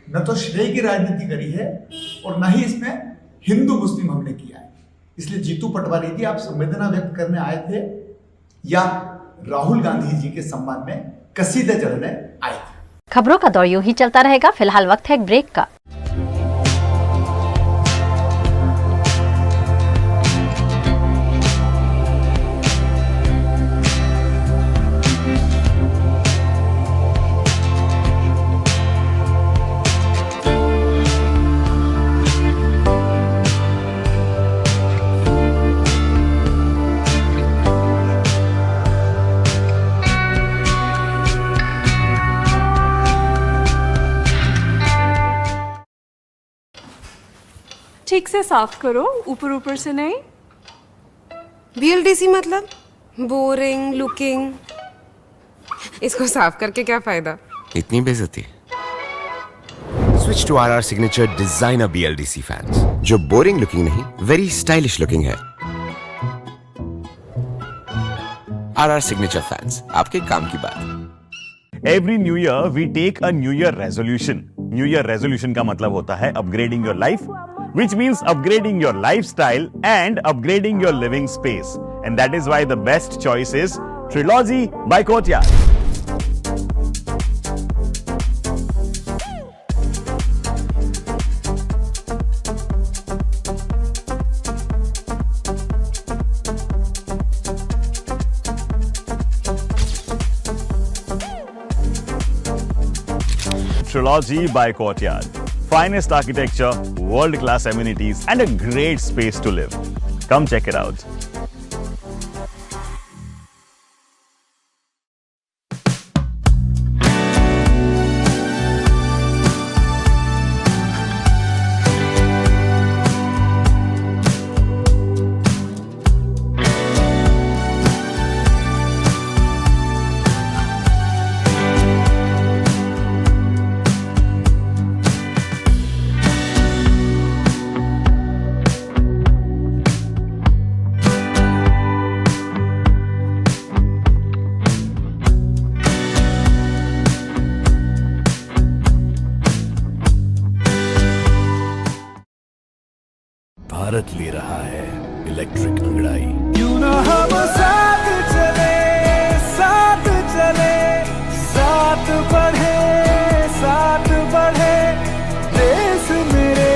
न तो श्रेय की राजनीति करी है और न ही इसमें हिंदू मुस्लिम हमने किया है। इसलिए जीतू पटवारी जी, आप संवेदना व्यक्त करने आए थे या राहुल गांधी जी के सम्मान में कसीदे चढ़ने आए थे? खबरों का दौर यूं ही चलता रहेगा। फिलहाल वक्त है एक ब्रेक का। ठीक से साफ करो, ऊपर ऊपर से नहीं। BLDC मतलब बोरिंग लुकिंग, इसको साफ करके क्या फायदा? इतनी बेइज्जती। Switch to RR signature designer BLDC fans, जो बोरिंग लुकिंग नहीं, वेरी स्टाइलिश लुकिंग है। RR सिग्नेचर फैंस, आपके काम की बात। Every new year we take a New Year resolution. New Year resolution का मतलब होता है upgrading your life, which means upgrading your lifestyle and upgrading your living space. And that is why the best choice is Trilogy by Courtyard. Trilogy by Courtyard. Finest architecture, world-class amenities, and a great space to live. Come check it out. Bharat ले रहा है electric अंगड़ाई। क्यों ना हम साथ चले, साथ चले, साथ बढ़े, साथ बढ़े, देश मेरे,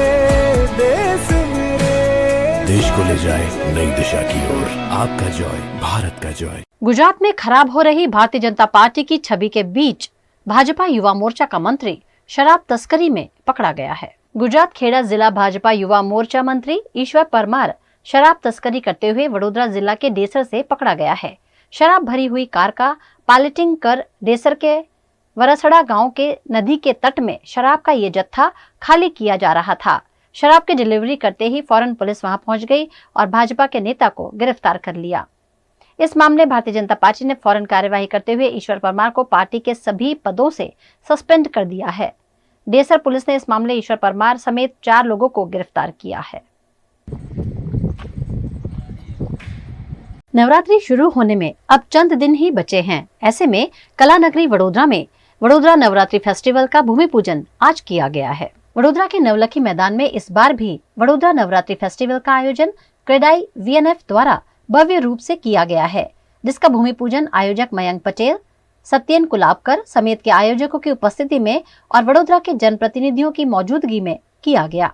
देश मेरे। देश को ले जाए नई दिशा की ओर। आपका जॉय, भारत का जॉय। गुजरात में खराब हो रही भारतीय जनता पार्टी की छवि के बीच भाजपा युवा मोर्चा का मंत्री शराब तस्करी में पकड़ा गया है। गुजरात खेड़ा जिला भाजपा युवा मोर्चा मंत्री ईश्वर परमार शराब तस्करी करते हुए वडोदरा जिला के डेसर से पकड़ा गया है। शराब भरी हुई कार का पायलटिंग कर डेसर के वरसड़ा गांव के नदी के तट में शराब का ये जत्था खाली किया जा रहा था। शराब की डिलीवरी करते ही फौरन पुलिस वहां पहुंच गई और भाजपा के नेता को गिरफ्तार कर लिया। इस मामले भारतीय जनता पार्टी ने फौरन कार्यवाही करते हुए ईश्वर परमार को पार्टी के सभी पदों से सस्पेंड कर दिया है। डेसर पुलिस ने इस मामले ईश्वर परमार समेत 4 लोगों को गिरफ्तार किया है। नवरात्रि शुरू होने में अब चंद दिन ही बचे हैं। ऐसे में कला नगरी वडोदरा में वडोदरा नवरात्रि फेस्टिवल का भूमि पूजन आज किया गया है। वडोदरा के नवलखी मैदान में इस बार भी वडोदरा नवरात्रि फेस्टिवल का आयोजन क्रेडाई VNF द्वारा भव्य रूप से किया गया है, जिसका भूमि पूजन आयोजक मयंक पटेल, सत्येन कुलाबकर समेत के आयोजकों की उपस्थिति में और वडोदरा के जनप्रतिनिधियों की मौजूदगी में किया गया।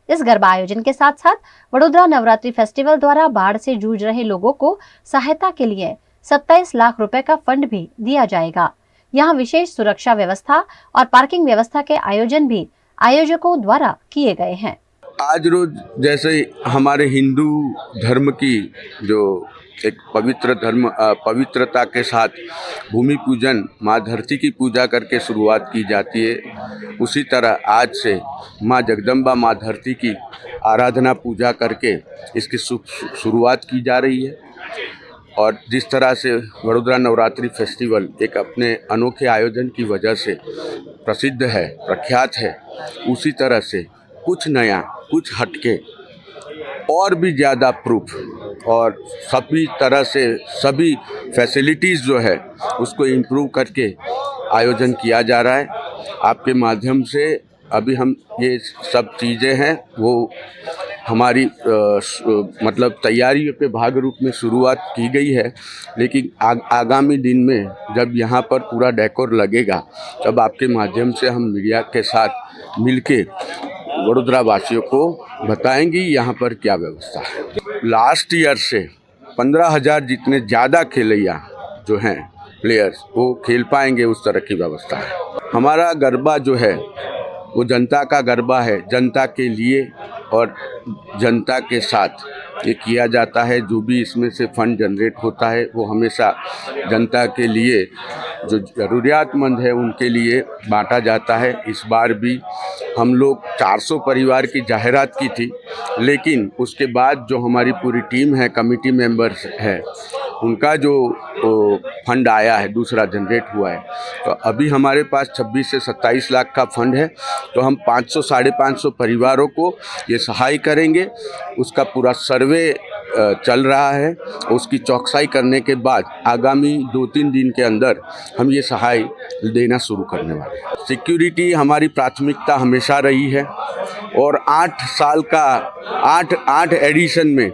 इस गरबा आयोजन के साथ साथ वडोदरा नवरात्रि फेस्टिवल द्वारा बाढ़ से जूझ रहे लोगों को सहायता के लिए 27 लाख रुपए का फंड भी दिया जाएगा। यहाँ विशेष सुरक्षा व्यवस्था और पार्किंग व्यवस्था के आयोजन भी आयोजकों द्वारा किए गए हैं। आज रोज जैसे हमारे हिंदू धर्म की जो एक पवित्रता के साथ भूमि पूजन, माँ धरती की पूजा करके शुरुआत की जाती है, उसी तरह आज से माँ जगदम्बा माँ धरती की आराधना पूजा करके इसकी शुरुआत की जा रही है। और जिस तरह से वडोदरा नवरात्रि फेस्टिवल एक अपने अनोखे आयोजन की वजह से प्रसिद्ध है, प्रख्यात है, उसी तरह से कुछ नया, कुछ हटके और भी ज़्यादा प्रूफ और सभी तरह से सभी फैसिलिटीज़ जो है उसको इम्प्रूव करके आयोजन किया जा रहा है। आपके माध्यम से अभी हम ये सब चीज़ें हैं वो हमारी मतलब तैयारियों के भाग रूप में शुरुआत की गई है, लेकिन आगामी दिन में जब यहाँ पर पूरा डेकोर लगेगा तब आपके माध्यम से हम मीडिया के साथ मिलके वडोदरा वासियों को बताएंगे यहाँ पर क्या व्यवस्था है। लास्ट ईयर से 15,000 जितने ज़्यादा खेलैया जो हैं प्लेयर्स वो खेल पाएंगे, उस तरह की व्यवस्था है। हमारा गरबा जो है वो जनता का गरबा है, जनता के लिए और जनता के साथ ये किया जाता है। जो भी इसमें से फंड जनरेट होता है वो हमेशा जनता के लिए, जो ज़रूरियातमंद है उनके लिए बांटा जाता है। इस बार भी हम लोग 400 परिवार की जाहिरात की थी, लेकिन उसके बाद जो हमारी पूरी टीम है, कमेटी मेंबर्स है, उनका जो फंड आया है दूसरा जनरेट हुआ है, तो अभी हमारे पास 26 से 27 लाख का फंड है। तो हम 500 साढ़े 500 परिवारों को ये सहाय करेंगे। उसका पूरा सर्वे चल रहा है। उसकी चौकसाई करने के बाद आगामी 2-3 दिन के अंदर हम ये सहाय देना शुरू करने वाले हैं। सिक्योरिटी हमारी प्राथमिकता हमेशा रही है और 8 साल का 8 एडिशन में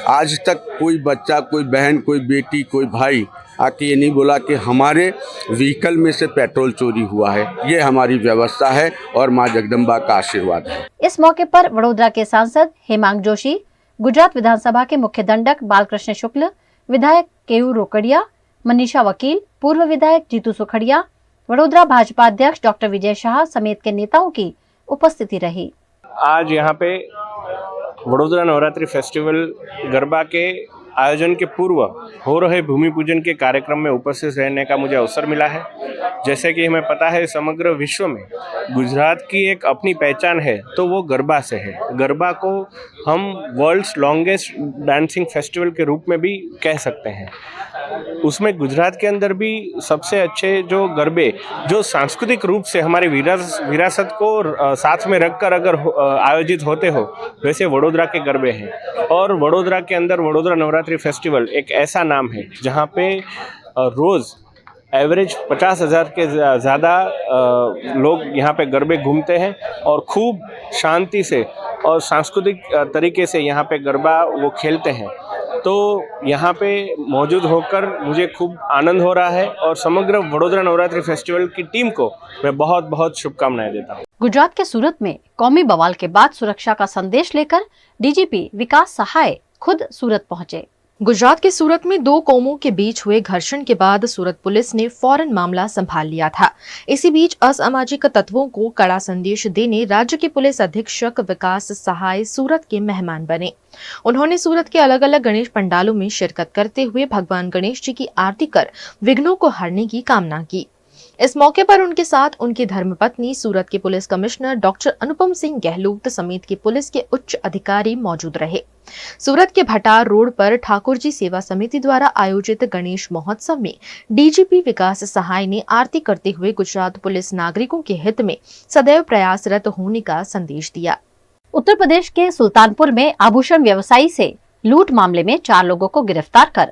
आज तक कोई बच्चा, कोई बहन, कोई बेटी, कोई भाई आके ये नहीं बोला कि हमारे व्हीकल में से पेट्रोल चोरी हुआ है। ये हमारी व्यवस्था है और माँ जगदम्बा का आशीर्वाद है। इस मौके पर वडोदरा के सांसद हेमांग जोशी, गुजरात विधानसभा के मुख्य दंडक बालकृष्ण शुक्ल, विधायक केयू रोकड़िया, मनीषा वकील, पूर्व विधायक जीतू सुखड़िया, वडोदरा भाजपा अध्यक्ष डॉक्टर विजय शाह समेत के नेताओं की उपस्थिति रही। आज यहाँ पे वडोदरा नवरात्रि फेस्टिवल गरबा के आयोजन के पूर्व हो रहे भूमि पूजन के कार्यक्रम में उपस्थित रहने का मुझे अवसर मिला है। जैसे कि हमें पता है समग्र विश्व में गुजरात की एक अपनी पहचान है तो वो गरबा से है। गरबा को हम वर्ल्ड्स लॉन्गेस्ट डांसिंग फेस्टिवल के रूप में भी कह सकते हैं। उसमें गुजरात के अंदर भी सबसे अच्छे जो गरबे जो सांस्कृतिक रूप से हमारी विरासत को साथ में रखकर अगर आयोजित होते हो, वैसे वडोदरा के गरबे हैं। और वडोदरा के अंदर वडोदरा नवरात्रि फेस्टिवल एक ऐसा नाम है जहाँ पे रोज़ एवरेज 50,000 के ज़्यादा लोग यहाँ पे गरबे घूमते हैं और खूब शांति से और सांस्कृतिक तरीके से यहाँ पे गरबा वो खेलते हैं। तो यहाँ पे मौजूद होकर मुझे खूब आनंद हो रहा है और समग्र वडोदरा नवरात्रि फेस्टिवल की टीम को मैं बहुत बहुत शुभकामनाएं देता हूँ। गुजरात के सूरत में कौमी बवाल के बाद सुरक्षा का संदेश लेकर डीजीपी विकास सहाय खुद सूरत पहुंचे। गुजरात के सूरत में 2 कौमों के बीच हुए घर्षण के बाद सूरत पुलिस ने फौरन मामला संभाल लिया था। इसी बीच असामाजिक तत्वों को कड़ा संदेश देने राज्य के पुलिस अधीक्षक विकास सहाय सूरत के मेहमान बने। उन्होंने सूरत के अलग अलग गणेश पंडालों में शिरकत करते हुए भगवान गणेश जी की आरती कर विघ्नों को हरने की कामना की। इस मौके पर उनके साथ उनकी धर्मपत्नी, सूरत के police commissioner doctor Anupam Singh Gehlot समेत के पुलिस के उच्च अधिकारी मौजूद रहे। सूरत के भटार रोड पर ठाकुर जी सेवा समिति द्वारा आयोजित गणेश महोत्सव में डीजीपी विकास सहाय ने आरती करते हुए गुजरात पुलिस नागरिकों के हित में सदैव प्रयासरत होने का संदेश दिया। उत्तर प्रदेश के सुल्तानपुर में आभूषण व्यवसायी से लूट मामले में 4 लोगों को गिरफ्तार कर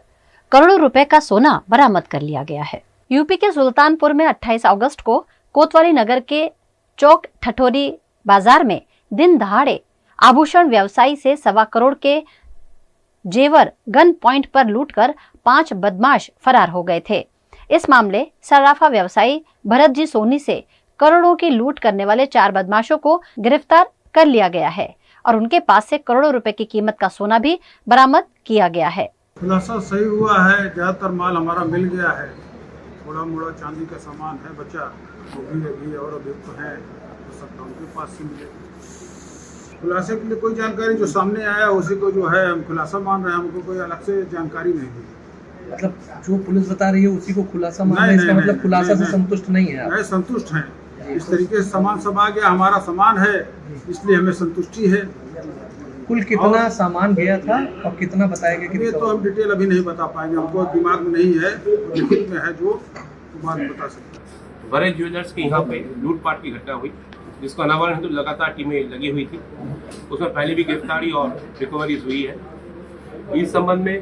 करोड़ों रुपए का सोना बरामद कर लिया गया है। यूपी के सुल्तानपुर में 28 अगस्त को कोतवाली नगर के चौक ठठोरी बाजार में दिन दहाड़े आभूषण व्यवसायी से 1.25 करोड़ के जेवर गन पॉइंट पर लूटकर 5 बदमाश फरार हो गए थे। इस मामले सराफा व्यवसायी भरत जी सोनी से करोड़ों की लूट करने वाले 4 बदमाशों को गिरफ्तार कर लिया गया है और उनके पास से करोड़ों रुपए की कीमत का सोना भी बरामद किया गया है। खुलासा सही हुआ है, ज्यादातर माल हमारा मिल गया है। थोड़ा मोड़ा चांदी का सामान है बचा, वो भी और अभियुक्त तो है, तो सब उनके पास से मिले। खुलासे के लिए कोई जानकारी जो सामने आया उसी को जो है हम खुलासा मान रहे हैं, हमको कोई अलग से जानकारी नहीं दी। मतलब जो पुलिस बता रही है उसी को खुलासा मान रहे हैं, इसका मतलब खुलासा से संतुष्ट नहीं है? नहीं, संतुष्ट हैं। इस तरीके से सामान सब आ गया, हमारा सामान है, इसलिए हमें संतुष्टि है। कुल कितना सामान गया था और कितना बताया गया? ये तो हम डिटेल अभी नहीं बता पाएंगे, हमको दिमाग में नहीं है, लिखित में है जो बाद में बता सकते हैं। वरेज ज्वेलर्स के यहाँ पे लूटपाट की घटना हुई, जिसका अनावरण हेतु लगातार टीमें लगी हुई थी। उसमें पहले भी गिरफ्तारी और रिकवरीज हुई है। इस संबंध में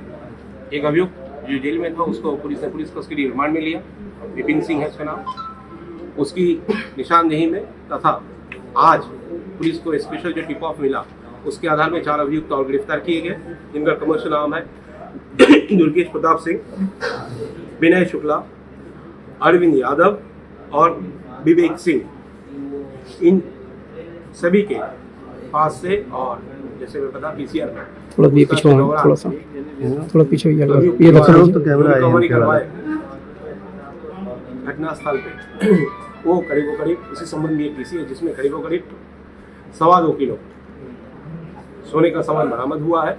एक अभियुक्त जो जेल में था उसको पुलिस को उसके लिए रिमांड में लिया। विपिन सिंह है उसका नाम। उसकी निशानदेही में तथा आज पुलिस को स्पेशल जो टिप ऑफ मिला उसके आधार में 4 अभियुक्त और गिरफ्तार किए गए, जिनका कमर्शियल नाम है दुर्गेश प्रताप सिंह, विनय शुक्ला, अरविंद यादव और विवेक सिंह। इन सभी के पास से और जैसे मैं पता PCR में थोड़ा पीछे थोड़ा पीछे ये रिकवरी करवाए घटना स्थल पे वो करीब इसी संबंध में एक पीसी है जिसमें करीब 2.25 किलो सोने का सामान बरामद हुआ है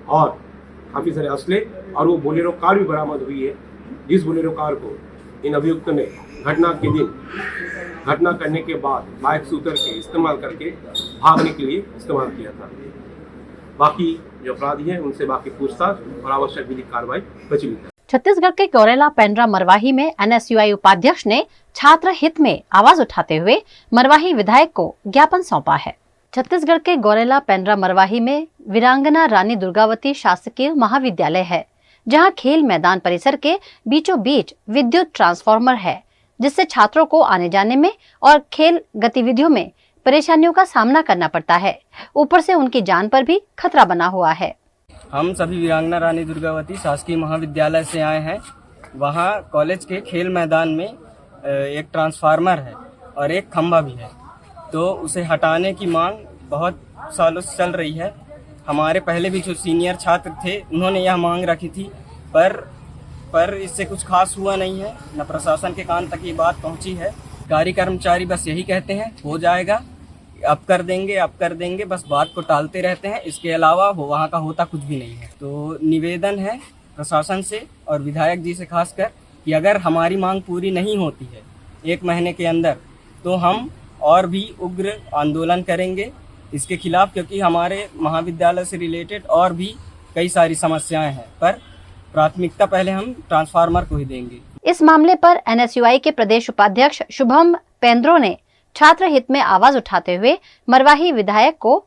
और काफ़ी सारे असले और वो बोलेरो कार भी बरामद हुई है, जिस बोलेरो कार को इन अभियुक्त ने घटना के दिन घटना करने के बाद बाइक से उतर के इस्तेमाल करके भागने के लिए इस्तेमाल किया था। बाकी जो अपराधी हैं उनसे बाकी पूछताछ और आवश्यक विधिक कार्रवाई प्रचलित है। छत्तीसगढ़ के गौरेला पेंड्रा मरवाही में NSUI उपाध्यक्ष ने छात्र हित में आवाज उठाते हुए मरवाही विधायक को ज्ञापन सौंपा है। छत्तीसगढ़ के गौरेला पेंड्रा मरवाही में वीरांगना रानी दुर्गावती शासकीय महाविद्यालय है, जहां खेल मैदान परिसर के बीचों बीच विद्युत ट्रांसफार्मर है, जिससे छात्रों को आने जाने में और खेल गतिविधियों में परेशानियों का सामना करना पड़ता है। ऊपर से उनकी जान पर भी खतरा बना हुआ है। हम सभी वीरांगना रानी दुर्गावती शासकीय महाविद्यालय से आए हैं। वहाँ कॉलेज के खेल मैदान में एक ट्रांसफार्मर है और एक खंभा भी है, तो उसे हटाने की मांग बहुत सालों से चल रही है। हमारे पहले भी जो सीनियर छात्र थे उन्होंने यह मांग रखी थी, पर इससे कुछ खास हुआ नहीं है, न प्रशासन के कान तक ये बात पहुंची है। कार्य कर्मचारी बस यही कहते हैं हो जाएगा, अब कर देंगे, बस बात को टालते रहते हैं। इसके अलावा वो वहाँ का होता कुछ भी नहीं है। तो निवेदन है प्रशासन से और विधायक जी से खासकर कि अगर हमारी मांग पूरी नहीं होती है 1 महीने के अंदर, तो हम और भी उग्र आंदोलन करेंगे इसके खिलाफ, क्योंकि हमारे महाविद्यालय से रिलेटेड और भी कई सारी समस्याएं हैं, पर प्राथमिकता पहले हम ट्रांसफार्मर को ही देंगे। इस मामले पर NSUI के प्रदेश उपाध्यक्ष शुभम पेंद्रो ने छात्र हित में आवाज उठाते हुए मरवाही विधायक को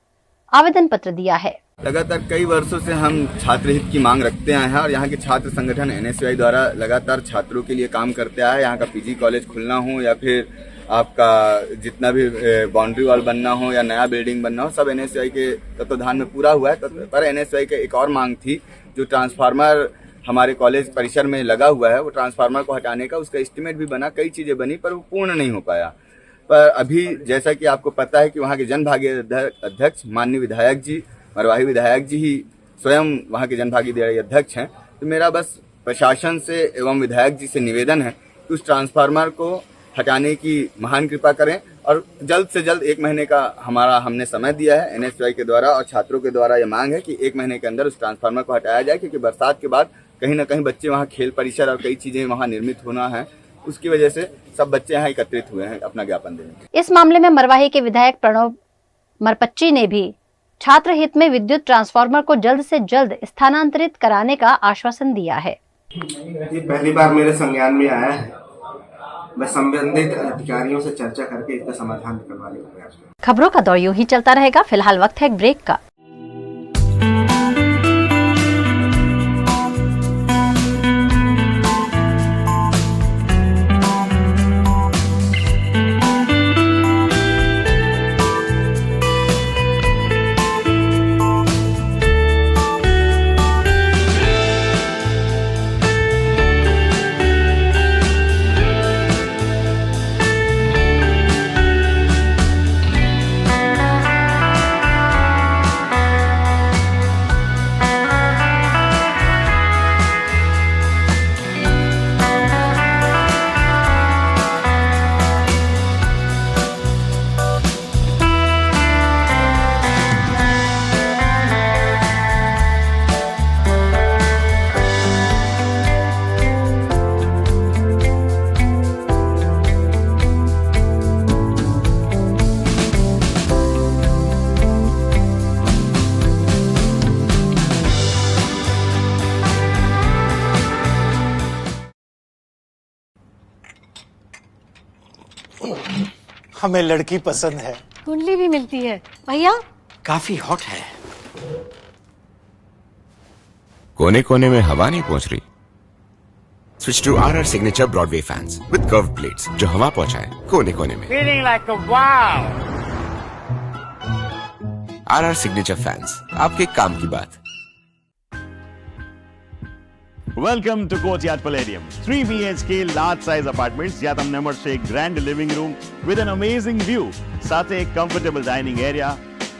आवेदन पत्र दिया है। लगातार कई वर्षों से हम छात्र हित की मांग रखते आए हैं और यहाँ के छात्र संगठन NSUI द्वारा लगातार छात्रों के लिए काम करते आए। यहाँ का PG कॉलेज खुलना हो या फिर आपका जितना भी बाउंड्री वॉल बनना हो या नया बिल्डिंग बनना हो, सब NSUI के तत्वाधान में पूरा हुआ है। पर NSUI की एक और मांग थी, जो ट्रांसफार्मर हमारे कॉलेज परिसर में लगा हुआ है, वो ट्रांसफार्मर को हटाने का उसका एस्टीमेट भी बना, कई चीज़ें बनी, पर वो पूर्ण नहीं हो पाया। पर अभी जैसा कि आपको पता है कि वहाँ के जनभागीदारी अध्यक्ष माननीय विधायक जी, मरवाही विधायक जी ही स्वयं वहाँ के जनभागीदारी अध्यक्ष हैं। तो मेरा बस प्रशासन से एवं विधायक जी से निवेदन है कि उस ट्रांसफार्मर को हटाने की महान कृपा करें और जल्द से जल्द 1 महीने का हमने समय दिया है NSUI के द्वारा और छात्रों के द्वारा। ये मांग है कि 1 महीने के अंदर उस ट्रांसफार्मर को हटाया जाए, क्योंकि बरसात के बाद कहीं ना कहीं बच्चे वहाँ खेल परिसर और कई चीजें वहाँ निर्मित होना है, उसकी वजह से सब बच्चे यहाँ एकत्रित हुए हैं अपना ज्ञापन देने। इस मामले में मरवाही के विधायक प्रणव मरपच्ची ने भी छात्र हित में विद्युत ट्रांसफार्मर को जल्द से जल्द स्थानांतरित कराने का आश्वासन दिया है। ये पहली बार मेरे संज्ञान में आया है। मैं संबंधित अधिकारियों से चर्चा करके इसका समाधान करवाने का प्रयास करूंगा। खबरों का दौर यूं ही चलता रहेगा। फिलहाल वक्त है एक ब्रेक का। हमें लड़की पसंद है। कुंडली भी मिलती है भैया। काफी हॉट है। कोने कोने में हवा नहीं पहुंच रही? Switch to RR signature Broadway fans with curve plates जो हवा पहुंचाए कोने कोने में। Feeling like a wow. RR signature fans, आपके काम की बात। Welcome to Courtyard Palladium. 3 BHK large size apartments જ્યાં તમને મળશે એક grand living room with an amazing view, સાથે એક comfortable dining area,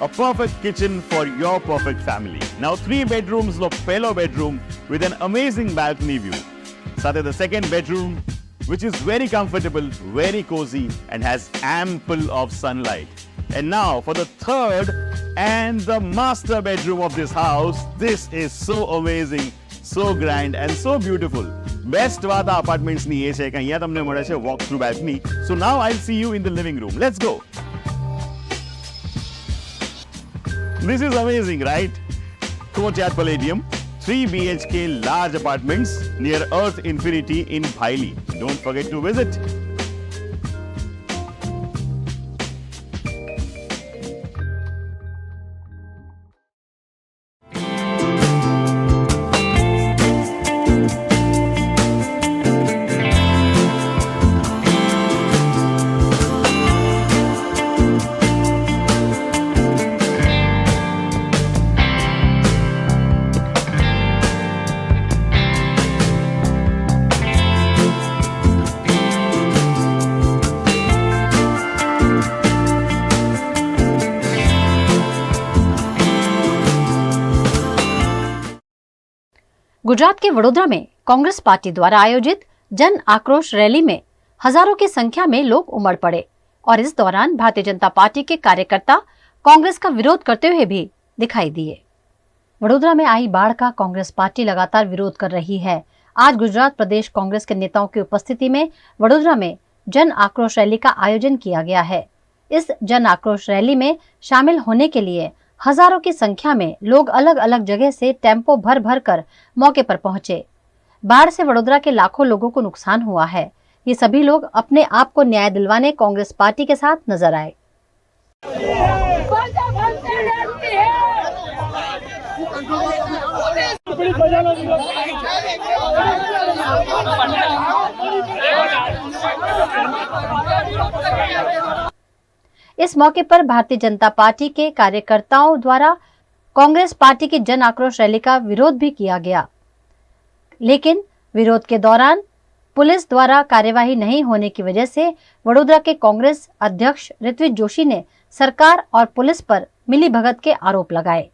a perfect kitchen for your perfect family. Now 3 bedrooms નો પહેલો bedroom with an amazing balcony view. સાથે the second bedroom which is very comfortable, very cozy and has ample of sunlight. And now for the third and the master bedroom of this house. This is so amazing, so grand and so beautiful. Best વાત આ apartments ની એ છે કે અહીંયા તમને મળે છે walk through balcony. So now I'll see you in the living room. Let's go. This is amazing, right? Courtyard Palladium, 3 BHK large apartments near Earth Infinity in Bhaili. Don't forget to visit. Gujarat के वडोदरा में Congress party द्वारा आयोजित जन आक्रोश rally में हजारों की संख्या में लोग उमड़ पड़े और इस दौरान भारतीय जनता पार्टी के कार्यकर्ता कांग्रेस का विरोध करते हुए भी दिखाई दिए। वडोदरा में आई बाढ़ का कांग्रेस पार्टी लगातार विरोध कर रही है। आज गुजरात प्रदेश कांग्रेस के नेताओं की उपस्थिति में वडोदरा में जन आक्रोश रैली का आयोजन किया गया है। इस जन आक्रोश रैली में शामिल होने के लिए हजारों की संख्या में लोग अलग अलग जगह से टेम्पो भर भर कर मौके पर पहुंचे। बाढ़ से वडोदरा के लाखों लोगों को नुकसान हुआ है। ये सभी लोग अपने आप को न्याय दिलवाने कांग्रेस पार्टी के साथ नजर आए। इस मौके पर भारतीय जनता पार्टी के कार्यकर्ताओं द्वारा कांग्रेस पार्टी की जन आक्रोश रैली का विरोध भी किया गया, लेकिन विरोध के दौरान पुलिस द्वारा कार्यवाही नहीं होने की वजह से वडोदरा के कांग्रेस अध्यक्ष ऋत्विज जोशी ने सरकार और पुलिस पर मिलीभगत के आरोप लगाए।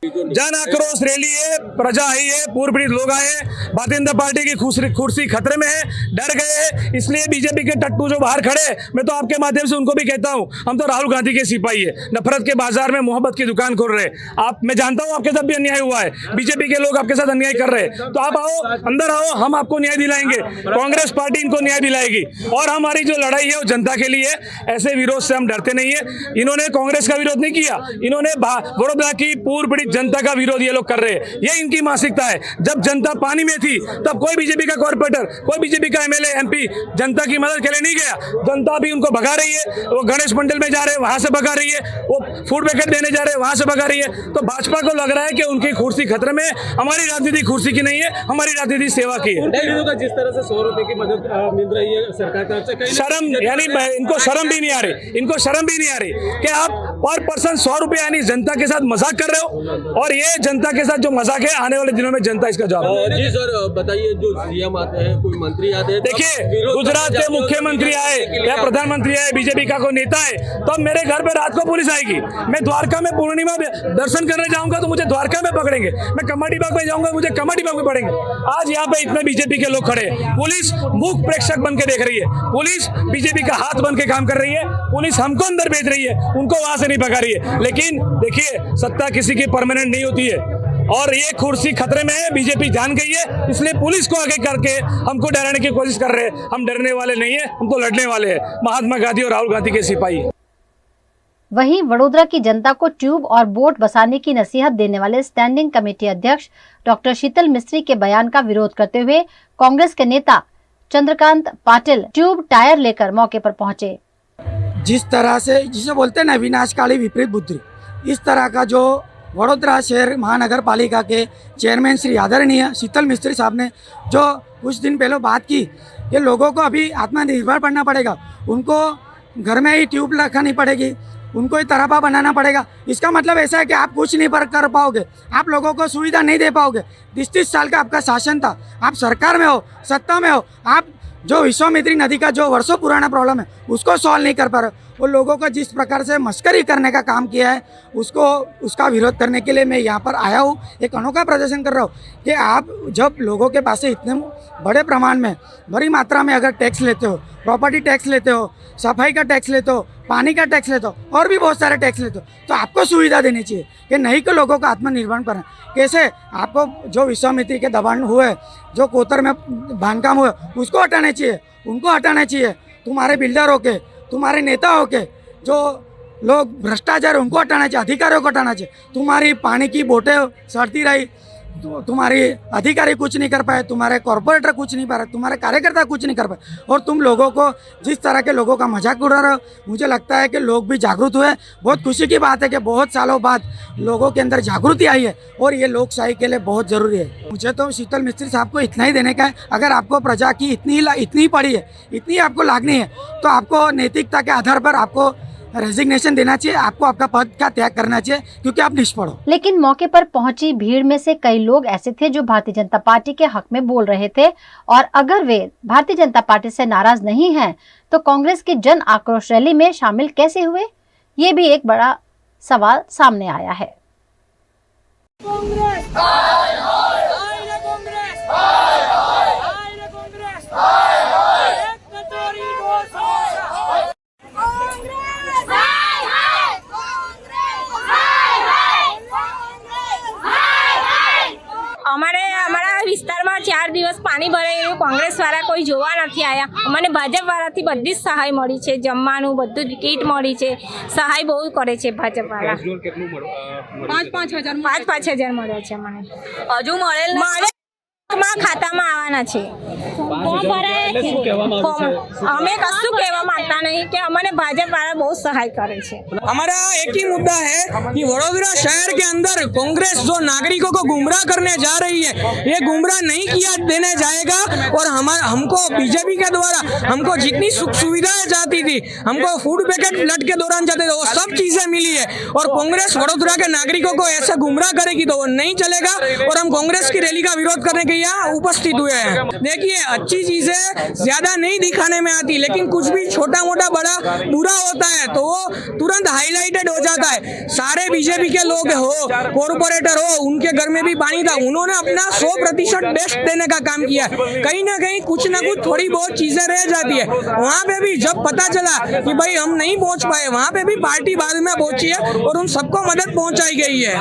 जन आक्रोश रैली है, प्रजा आई है, पूर्व पीड़ित लोग आए हैं। भारतीय जनता पार्टी की कुर्सी खतरे में है, डर गए हैं, इसलिए बीजेपी के टट्टू जो बाहर खड़े, मैं तो आपके माध्यम से उनको भी कहता हूं, हम तो राहुल गांधी के सिपाही है, नफरत के बाजार में मोहब्बत की दुकान खोल रहे हैं। मैं जानता हूं आपके साथ भी अन्याय हुआ है, बीजेपी के लोग आपके साथ अन्याय कर रहे हैं, तो आप आओ, अंदर आओ, हम आपको न्याय दिलाएंगे। कांग्रेस पार्टी इनको न्याय दिलाएगी और हमारी जो लड़ाई है वो जनता के लिए। ऐसे विरोध से हम डरते नहीं है। इन्होंने कांग्रेस का विरोध नहीं किया, इन्होंने वडोदरा की पूर्व पीड़ित जनता का विरोध ये लोग कर रहे हैं। ये इनकी मानसिकता है। जब जनता पानी में थी तब कोई बीजेपी का कॉर्पोरेटर, कोई बीजेपी का एमएलए, एमपी जनता की मदद के लिए नहीं गया। जनता भी उनको भगा रही है। वो गणेश मंडल में जा रहे हैं, वहां से भगा रही है। वो फूड पैकेट देने जा रहे हैं, वहां से भगा रही है। तो भाजपा को लग रहा है कि उनकी कुर्सी खतरे में। हमारी राजनीति कुर्सी की नहीं है, हमारी राजनीति सेवा की है। जिस तरह से 100 रुपए की मदद मिल रही है सरकार तरफ से, शर्म, यानी इनको शर्म भी नहीं आ रही, इनको शर्म भी नहीं आ रही कि आप पर पर्सन 100 रुपए यानी जनता के साथ मजाक कर रहे हो। और ये जनता के साथ जो मजाक है, आने वाले दिनों में जनता इसका जवाब। जी सर, बताइए, जो सीएम आते हैं, कोई मंत्री आते हैं, देखिए गुजरात के मुख्यमंत्री आए या प्रधानमंत्री आए, बीजेपी का कोई नेता है, तो मेरे घर पे रात को पुलिस आएगी। मैं द्वारका में पूर्णिमा दर्शन करने जाऊंगा तो मुझे द्वारका में पकड़ेंगे। मैं कमाटी बाग में जाऊंगा, मुझे कमाटी बाग में पकड़ेंगे। आज यहाँ पे इतने बीजेपी के लोग खड़े हैं। पुलिस मूक प्रेक्षक बन के देख रही है, पुलिस बीजेपी का हाथ बन के काम कर रही है, पुलिस हमको अंदर भेज रही है, उनको वहां से नहीं भगा रही है। लेकिन देखिए, सत्ता किसी की परमानेंट नहीं होती है और ये कुर्सी खतरे में है। बीजेपी जान गई है, इसलिए पुलिस को आगे करके हमको डराने की कोशिश कर रहे हैं। हम डरने वाले नहीं है, हम तो लड़ने वाले हैं, महात्मा गांधी और राहुल गांधी के सिपाही। वहीं वडोदरा की जनता को ट्यूब और बोट बसाने की नसीहत देने वाले स्टैंडिंग कमेटी अध्यक्ष डॉक्टर शीतल मिस्त्री के बयान का विरोध करते हुए कांग्रेस के नेता चंद्रकांत पाटिल ट्यूब टायर लेकर मौके पर पहुंचे। जिस तरह से जिसे बोलते हैं ना विनाशकाली विपरीत बुद्धि, इस तरह का जो वडोदरा शहर महानगर पालिका के चेयरमैन श्री आदरणीय शीतल मिस्त्री साहब ने जो कुछ दिन पहले बात की कि लोगों को अभी आत्मनिर्भर बनना पड़ेगा, उनको घर में ही ट्यूब लगानी पड़ेगी, उनको ही तरापा बनाना पड़ेगा। इसका मतलब ऐसा है कि आप कुछ नहीं कर पाओगे, आप लोगों को सुविधा नहीं दे पाओगे। 30 साल का आपका शासन था, आप सरकार में हो, सत्ता में हो, आप जो विश्वामित्री नदी का जो वर्षों पुराना प्रॉब्लम है उसको सॉल्व नहीं कर पा रहे। वो लोगों को जिस प्रकार से मस्करी करने का काम किया है उसका विरोध करने के लिए मैं यहाँ पर आया हूँ। एक अनोखा प्रदर्शन कर रहा हूँ कि आप जब लोगों के पास से इतने बड़े प्रमाण में बड़ी मात्रा में अगर टैक्स लेते हो, प्रॉपर्टी टैक्स लेते हो, सफाई का टैक्स लेते हो, पानी का टैक्स लेते हो और भी बहुत सारे टैक्स लेते हो, तो आपको सुविधा देनी चाहिए कि नहीं कि लोगों को आत्मनिर्भर करना। कैसे आपको जो विश्वामित्री के दबाण हुए, जो कोतर में बांधकाम हुए, उसको हटाने चाहिए, उनको हटाना चाहिए। तुम्हारे बिल्डर होके, तुम्हारे नेता होके जो लोग भ्रष्टाचार, उनको हटाना चाहिए, अधिकारियों को हटाना चाहिए। तुम्हारी पानी की बोटें सड़ती रही, तुम्हारी अधिकारी कुछ नहीं कर पाए, तुम्हारे कॉर्पोरेटर कुछ नहीं पा रहे, तुम्हारे कार्यकर्ता कुछ नहीं कर पाए, और तुम लोगों को जिस तरह के लोगों का मजाक उड़ा रहे हो। मुझे लगता है कि लोग भी जागरूक हुए। बहुत खुशी की बात है कि बहुत सालों बाद लोगों के अंदर जागृति आई है और ये लोकशाही के लिए बहुत ज़रूरी है। मुझे तो शीतल मिस्त्री साहब को इतना ही देने का है, अगर आपको प्रजा की इतनी पड़ी है, इतनी आपको लागनी है, तो आपको नैतिकता के आधार पर आपको रेजिग्नेशन देना चाहिए, आपको आपका पद का त्याग करना चाहिए, क्योंकि आप निष्फल हो। लेकिन मौके पर पहुंची भीड़ में से कई लोग ऐसे थे जो भारतीय जनता पार्टी के हक में बोल रहे थे, और अगर वे भारतीय जनता पार्टी से नाराज नहीं हैं, तो कांग्रेस की जन आक्रोश रैली में शामिल कैसे हुए, ये भी एक बड़ा सवाल सामने आया है। અમારા વિસ્તારમાં 4 દિવસ પાણી ભરાયું, કોંગ્રેસ વાળા કોઈ જોવા નથી આવ્યા। અમને ભાજપ વાળાથી બધી જ સહાય મળી છે, જમવાનું બધું જ કીટ મળી છે, સહાય બહુ કરે છે ભાજપ વાળા। 5-5 હજાર મળે છે મને, હજુ મળેલ ખાતામાં આવવાના છે। અમે કશું કહેવા માંગતા નહીં કે અમને ભાજપ વાળા બહુ સહાય કરે છે। हमारा एक ही मुद्दा है कि वडोदरा शहर के अंदर कांग्रेस जो नागरिकों को गुमराह करने जा रही है, ये गुमराह नहीं किया देने जाएगा। और हमको बीजेपी के द्वारा हमको जितनी सुख सुविधाएं चाहती थी, हमको फूड पैकेट फ्लड के दौरान चाहते थे, वो सब चीजें मिली है। और कांग्रेस वडोदरा के नागरिकों को ऐसा गुमराह करेगी तो वो नहीं चलेगा, और हम कांग्रेस की रैली का विरोध करने के यहाँ उपस्थित हुए हैं। देखिए, अच्छी चीजें ज्यादा नहीं दिखाने में आती, लेकिन कुछ भी छोटा मोटा बड़ा बुरा होता है तो वो तुरंत हाईलाइटेड हो जाता है। सारे बीजेपी के लोग हो, कॉर्पोरेटर हो, उनके घर में भी पानी था, उन्होंने अपना 100% बेस्ट देने का काम किया। कहीं ना कहीं कुछ ना कुछ थोड़ी बहुत चीजें रह जाती है। वहाँ पे भी जब पता चला कि भाई हम नहीं पहुँच पाए, वहाँ पे भी पार्टी बाद में पहुंची है और उन सबको मदद पहुंचाई गई है।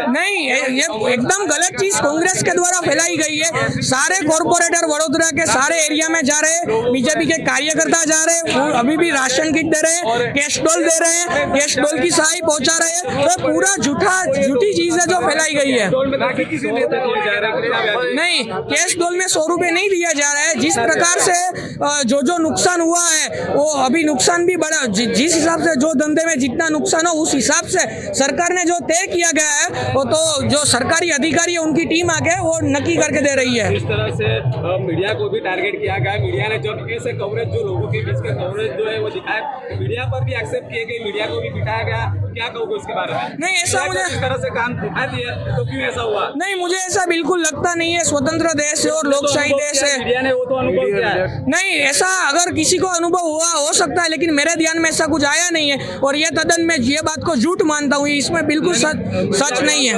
नहीं, ये एकदम गलत चीज कांग्रेस के द्वारा फैलाई गई है। सारे कॉर्पोरेटर वडोदरा के सारे एरिया में जा रहे हैं, बीजेपी के कार्यकर्ता जा रहे हैं, अभी भी राशन किट दे रहे हैं, कैश डोल दे रहे हैं, कैश डोल की सहाय पहुंचा रहे हैं। तो पूरा झूठी चीज है जो फैलाई गई है। नहीं, कैश डोल में 100 रुपए नहीं दिया जा रहा है। जिस प्रकार से जो नुकसान हुआ है, वो अभी नुकसान भी बड़ा, जिस हिसाब से जो धंधे में जितना नुकसान हो उस हिसाब से सरकार ने जो तय किया गया है, वो तो जो सरकारी अधिकारी है उनकी टीम आके वो नक्की करके दे रही है। इस तरह से मीडिया को भी टारगेट किया गया, मीडिया ने जो ऐसे कवरेज, जो लोगों के बीच के कवरेज जो है वो दिखाया, मीडिया पर भी एक्सेप्ट किए गए, मीडिया को भी बिठाया गया। क्या कहोगे उसके बारे में? नहीं, ऐसा मुझे इस तरह से काम दिखा दिया तो क्यों ऐसा हुआ? नहीं, मुझे ऐसा बिल्कुल लगता नहीं है। स्वतंत्र देश है और लोकशाही देश है। मीडिया ने वो तो अनुभव किया है। नहीं, ऐसा अगर किसी को अनुभव हुआ हो सकता है, लेकिन मेरे ध्यान में ऐसा कुछ आया नहीं है। और ये तदन मैं ये बात को झूठ मानता हूँ, इसमें बिल्कुल सच नहीं है।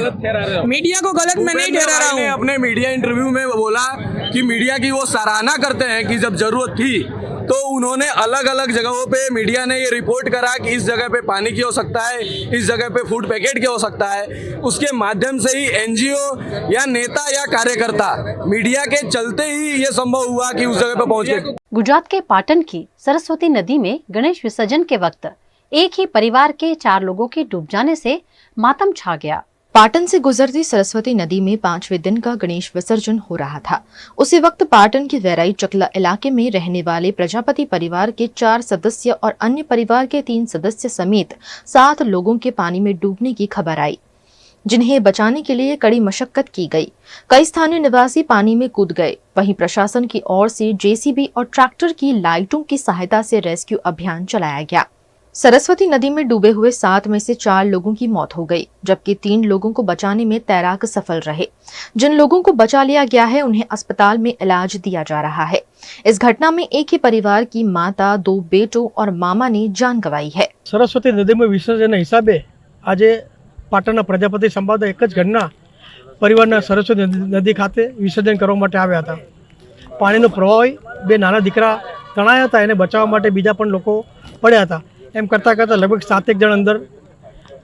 मीडिया को गलत मैं नहीं ठहरा रहा हूँ। अपने मीडिया इंटरव्यू में बोला कि मीडिया की वो सराहना करते हैं कि जब जरूरत थी तो उन्होंने अलग अलग जगहों पे मीडिया ने ये रिपोर्ट करा कि इस जगह पे पानी की हो सकता है, इस जगह पे फूड पैकेट की हो सकता है। उसके माध्यम से ही एनजीओ या नेता या कार्यकर्ता मीडिया के चलते ही ये संभव हुआ कि उस जगह पे पहुंच गए। गुजरात के पाटन की सरस्वती नदी में गणेश विसर्जन के वक्त एक ही परिवार के 4 लोगों के डूब जाने से मातम छा गया। पाटन से गुजरती सरस्वती नदी में 5वें दिन का गणेश विसर्जन हो रहा था। उसी वक्त पाटन के वैराई चकला इलाके में रहने वाले प्रजापति परिवार के 4 सदस्य और अन्य परिवार के 3 सदस्य समेत 7 लोगों के पानी में डूबने की खबर आई, जिन्हें बचाने के लिए कड़ी मशक्कत की गई। कई स्थानीय निवासी पानी में कूद गए। वहीं प्रशासन की ओर से जेसीबी और ट्रैक्टर की लाइटों की सहायता से रेस्क्यू अभियान चलाया गया। सरस्वती नदी में डूबे हुए 7 में से 4 लोगों की मौत हो गई, जबकि 3 लोगों को बचाने में तैराक सफल रहे। जिन लोगों को बचा लिया गया है उन्हें अस्पताल में इलाज दिया जा रहा है। इस घटना में एक ही परिवार की माता, 2 बेटों और मामा ने जान गंवाई है। सरस्वती नदी में विसर्जन हिसाबे आज પાટણના પ્રજાપતિ સંવાદ એક જ ઘરના પરિવારના સરસ્વતી નદી ખાતે વિસર્જન કરવા માટે આવ્યા હતા। પાણીનો પ્રવાહ હોય 2 નાના દીકરા તણાયા હતા, એને બચાવવા માટે બીજા પણ લોકો પડ્યા હતા। એમ કરતાં કરતાં લગભગ 7 જણ અંદર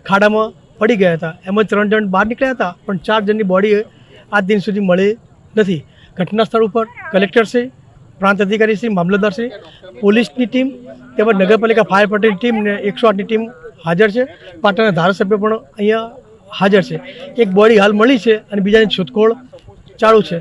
ખાડામાં પડી ગયા હતા। એમાં 3 જણ બહાર નીકળ્યા હતા, પણ 4 જણની બોડી આજ દિન સુધી મળી નથી। ઘટના સ્થળ ઉપર કલેક્ટરશ્રી, પ્રાંત અધિકારીશ્રી, મામલતદારશ્રી, પોલીસની ટીમ તેમજ નગરપાલિકા ફાયર બ્રિગેડની ટીમ ને 108ની ટીમ हाजर है। पाटणना धारासभ्य पण अहींया हाजर है। एक बॉडी हाल मळी छे अने बीजानी शोधखोळ चालू छे।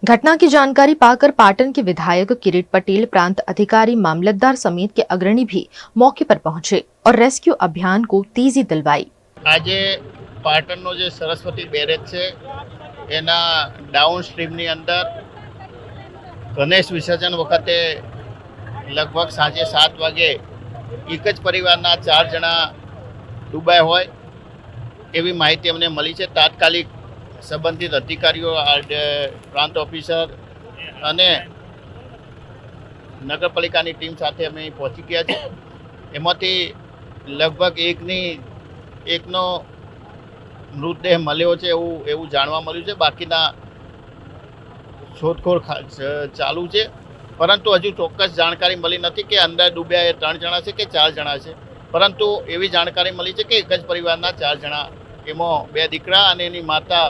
घटना की जानकारी पाकर पाटन के विधायक किरीट पटेल, प्रांत अधिकारी, मामलतदार समेत के अग्रणी भी मौके पर पहुंचे और रेस्क्यू अभियान को तेजी दिलवाई। आज पाटणनो जे सरस्वती बेरेज छे एना डाउन स्ट्रीमनी अंदर गणेश विसर्जन वखते लगभग सांजे 7 वागे एक ज परिवारना 4 जना डूबाया होय एवी माहिती अमने मळी छे। तात्कालिक संबंधित अधिकारीओ, प्रांत ऑफिसर अने नगरपालिकानी टीम साथे अमे पहोंची गया छे। एमांथी लगभग एकनो मृतदेह मळ्यो छे एवुं जाणवा मळ्युं छे। बाकीना शोधखोळ चालू छे, परंतु हजू चौक्कस जानकारी मળી નથી કે અંદર ડૂબ્યા એ 3 જણા છે કે 4 જણા છે, પરંતુ એવી जानकारी મળી છે કે એક જ પરિવારના 4 જણા, એમાં 2 દીકરા અને એની માતા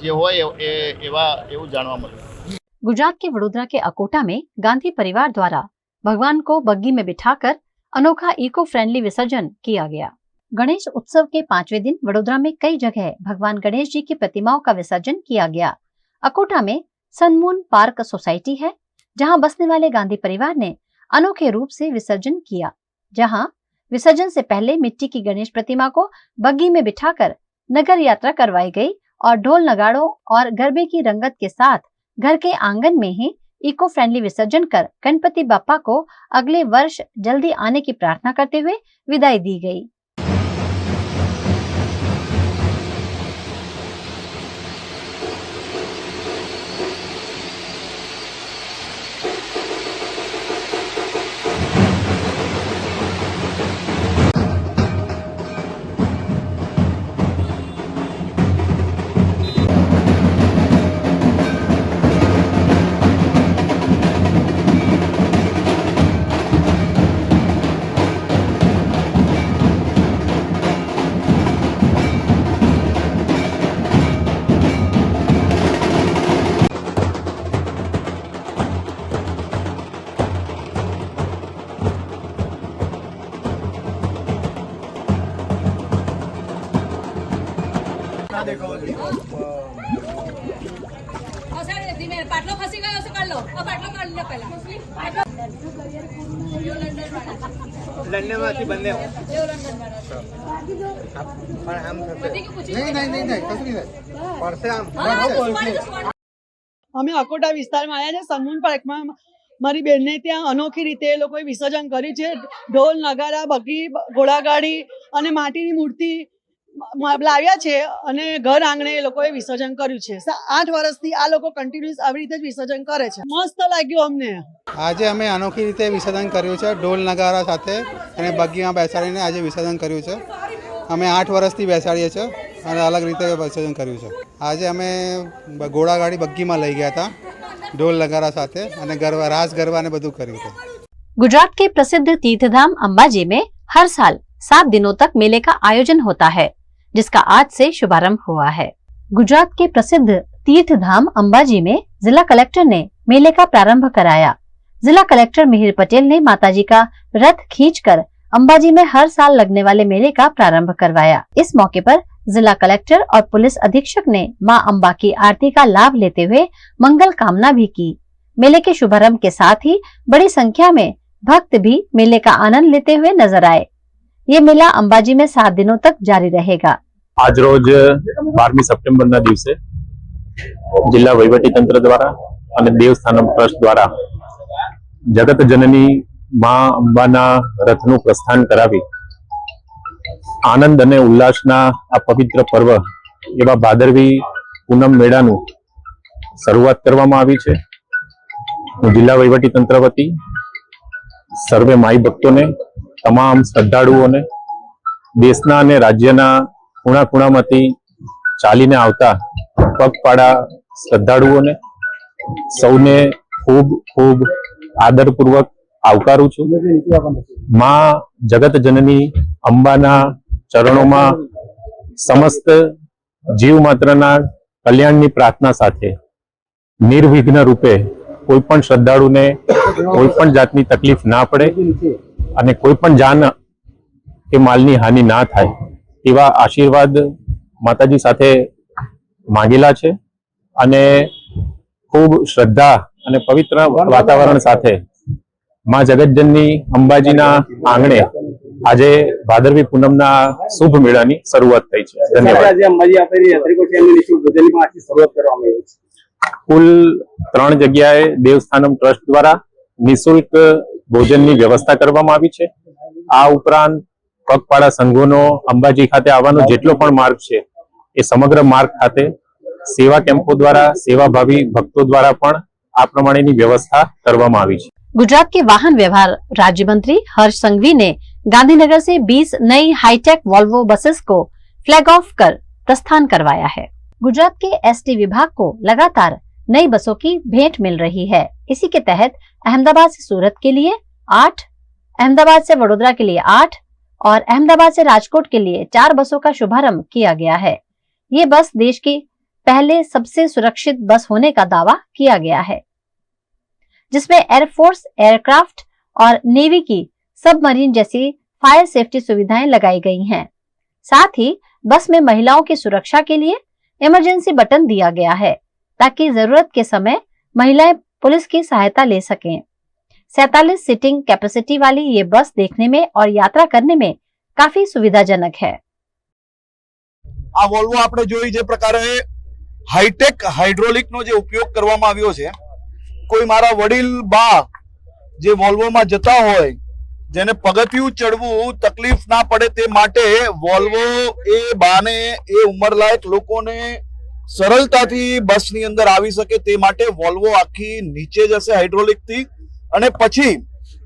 જે હોય એવું જાણવા મળ્યું। गुजरात के वडोदरा के अकोटा में गांधी परिवार द्वारा भगवान को बग्गी में बिठाकर अनोखा इको फ्रेंडली विसर्जन किया गया। गणेश उत्सव के 5वें दिन वडोदरा में कई जगह भगवान गणेश जी की प्रतिमाओं का विसर्जन किया गया। अकोटा में सनमून पार्क सोसाइटी है, जहां बसने वाले गांधी परिवार ने अनोखे रूप से विसर्जन किया। जहां विसर्जन से पहले मिट्टी की गणेश प्रतिमा को बग्गी में बिठाकर नगर यात्रा करवाई गई और ढोल नगाड़ों और गरबे की रंगत के साथ घर के आंगन में ही इको फ्रेंडली विसर्जन कर गणपति बापा को अगले वर्ष जल्दी आने की प्रार्थना करते हुए विदाई दी गई। પાટલો ખસી ગયો છે, કાઢ લો પાટલો કાઢી લો પહેલા લંડનમાંથી બંને પણ આમ નહીં કશું નહીં પડશે આમ અમે અકોટા વિસ્તારમાં આવ્યા છે। સનમૂન પાર્કમાં મારી બેનને ત્યાં અનોખી રીતે એ લોકોએ વિસર્જન કર્યું છે। ઢોલ, નગારા, બગી, ઘોડાગાડી અને માટીની મૂર્તિ લાવ્યા છે અને ઘર આંગણે એ લોકોએ વિસર્જન કર્યું છે। 8 વર્ષથી આ લોકો કન્ટિન્યુઅસ આવી રીતે જ વિસર્જન કરે છે। મસ્ત લાગ્યું અમને। આજે અમે અનોખી રીતે વિસર્જન કર્યું છે, ઢોલ નગારા સાથે અને બગીમાં બેસાડીને આજે વિસર્જન કર્યું છે। અમે 8 વર્ષથી બેસાડીએ છીએ અને અલગ રીતે વિસર્જન કર્યું છે। આજે અમે ઘોડાગાડી બગીમાં લઈ ગયા હતા ઢોલ નગારા સાથે અને ગરબા, રાસ ગરબા ને બધું કર્યું છે। गुजरात के प्रसिद्ध तीर्थधाम अंबाजी में हर साल 7 दिनों तक मेले का आयोजन होता है, जिसका आज से शुभारंभ हुआ है। गुजरात के प्रसिद्ध तीर्थधाम अंबाजी में जिला कलेक्टर ने मेले का प्रारंभ कराया। जिला कलेक्टर मिहिर पटेल ने माताजी का रथ खींचकर अंबाजी में हर साल लगने वाले मेले का प्रारंभ करवाया। इस मौके पर जिला कलेक्टर और पुलिस अधीक्षक ने मां अम्बा की आरती का लाभ लेते हुए मंगल कामना भी की। मेले के शुभारंभ के साथ ही बड़ी संख्या में भक्त भी मेले का आनंद लेते हुए नजर आए। ये मेला अंबाजी में 7 दिनों तक जारी रहेगा। आज रोज 12 સપ્ટેમ્બરના દિવસે જિલ્લા વહીવટી તંત્ર દ્વારા અને દેવસ્થાનમ ટ્રસ્ટ દ્વારા જગત જનની માં અંબાના રથનું પ્રસ્થાન કરાવી આનંદ અને ઉલ્લાસના આ પવિત્ર પર્વ એવા ભાદરવી પૂનમ મેળાનું શરૂઆત કરવામાં આવી છે। હું જિલ્લા વહીવટી તંત્ર વતી સર્વે માઈ ભક્તોને, તમામ શ્રદ્ધાળુઓને, દેશના અને રાજ્યના ખૂણા ખૂણામાંથી ચાલીને આવતા પગપાળા શ્રદ્ધાળુઓને સૌને ખૂબ ખૂબ આદરપૂર્વક આવકારું છું। માં જગત જનની અંબાના ચરણોમાં સમસ્ત જીવ માત્રના કલ્યાણની પ્રાર્થના સાથે નિર્વિઘ્ન રૂપે કોઈ પણ શ્રદ્ધાળુને કોઈ પણ જાતની તકલીફ ના પડે અને કોઈ પણ જાન કે માલની હાનિ ના થાય એવા આશીર્વાદ માતાજી સાથે માંગેલા છે અને ખૂબ શ્રદ્ધા અને પવિત્ર વાતાવરણ સાથે માં જગતજનની અંબાજીના આંગણે આજે ભાદરવી પૂનમના શુભ મેળાની શરૂઆત થઈ છે। ધન્યવાદ। કુલ 3 જગ્યાએ દેવસ્થાનમ ટ્રસ્ટ દ્વારા નિઃશુલ્ક ભોજનની વ્યવસ્થા કરવામાં આવી છે। આ ઉપરાંત પગપાળા સંઘોનો અંબાજી ખાતે આવવાનો જેટલો પણ માર્ગ છે એ સમગ્ર માર્ગ ખાતે સેવા કેમ્પો द्वारा सेवाभावी भक्तों द्वारा पण आ प्रमाणेनी व्यवस्था करवामां आवी छे। गुजरात के वाहन व्यवहार राज्य मंत्री हर्ष संघवी ने गांधीनगर से 20 नई हाईटेक वॉल्वो बसेस को फ्लैग ऑफ कर प्रस्थान करवाया है। गुजरात के एसटी विभाग को लगातार नई बसों की भेंट मिल रही है। इसी के तहत अहमदाबाद से सूरत के लिए 8, अहमदाबाद से वडोदरा के लिए 8 और अहमदाबाद से राजकोट के लिए 4 बसों का शुभारंभ किया गया है। ये बस देश की पहले सबसे सुरक्षित बस होने का दावा किया गया है, जिसमें एयरफोर्स, एयरक्राफ्ट और नेवी की सबमरीन जैसी फायर सेफ्टी सुविधाएं लगाई गई हैं। साथ ही बस में महिलाओं की सुरक्षा के लिए इमरजेंसी बटन दिया गया है ताकि जरूरत के समय महिलाएं पुलिस की सहायता ले सकें। 47 सीटिंग कैपेसिटी वाली ये बस देखने में और यात्रा करने में काफी सुविधाजनक है। आ वोल्वो आपणे जोई जे प्रकारे हाईटेक हाइड्रोलिक नो जे उपयोग करवामां आव्यो छे। कोई मारा वडील बा जे वोल्वो में जता होय जेने पगथिયું चढ़वू तकलीफ ना पड़े ते माटे वोल्वो ए बाने ए उमरलायक लोकोने सरलताथी बसनी अंदर आवी सके ते माटे वोल्वो आखी नीचे जशे हाइड्रोलिक थी अने पछी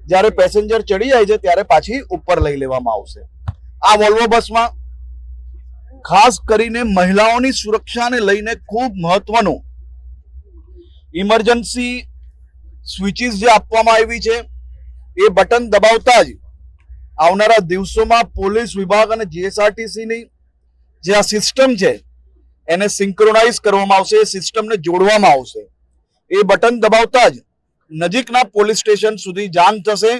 ज्यारे पेसेंजर चढ़ी जाय छे त्यारे पाછી ઉપર લઈ લેવામાં આવશે। आ वोल्वो बस में खास करीने महिलाओनी सुरक्षाने लईने खूब महत्वनुं इमरजन्सी स्विचीस जे आपवामां आवी छे ए बटन दबावता ज आवनारा दिवसोमां पोलीस विभाग अने जीएसआरटीसी नी जे आ सिस्टम छे एने सिंक्रोनाइज करवामां आवशे, सिस्टम ने जोड़वामां आवशे। ए बटन दबावता ज नजीकना पोलीस स्टेशन सुधी जाण थशे।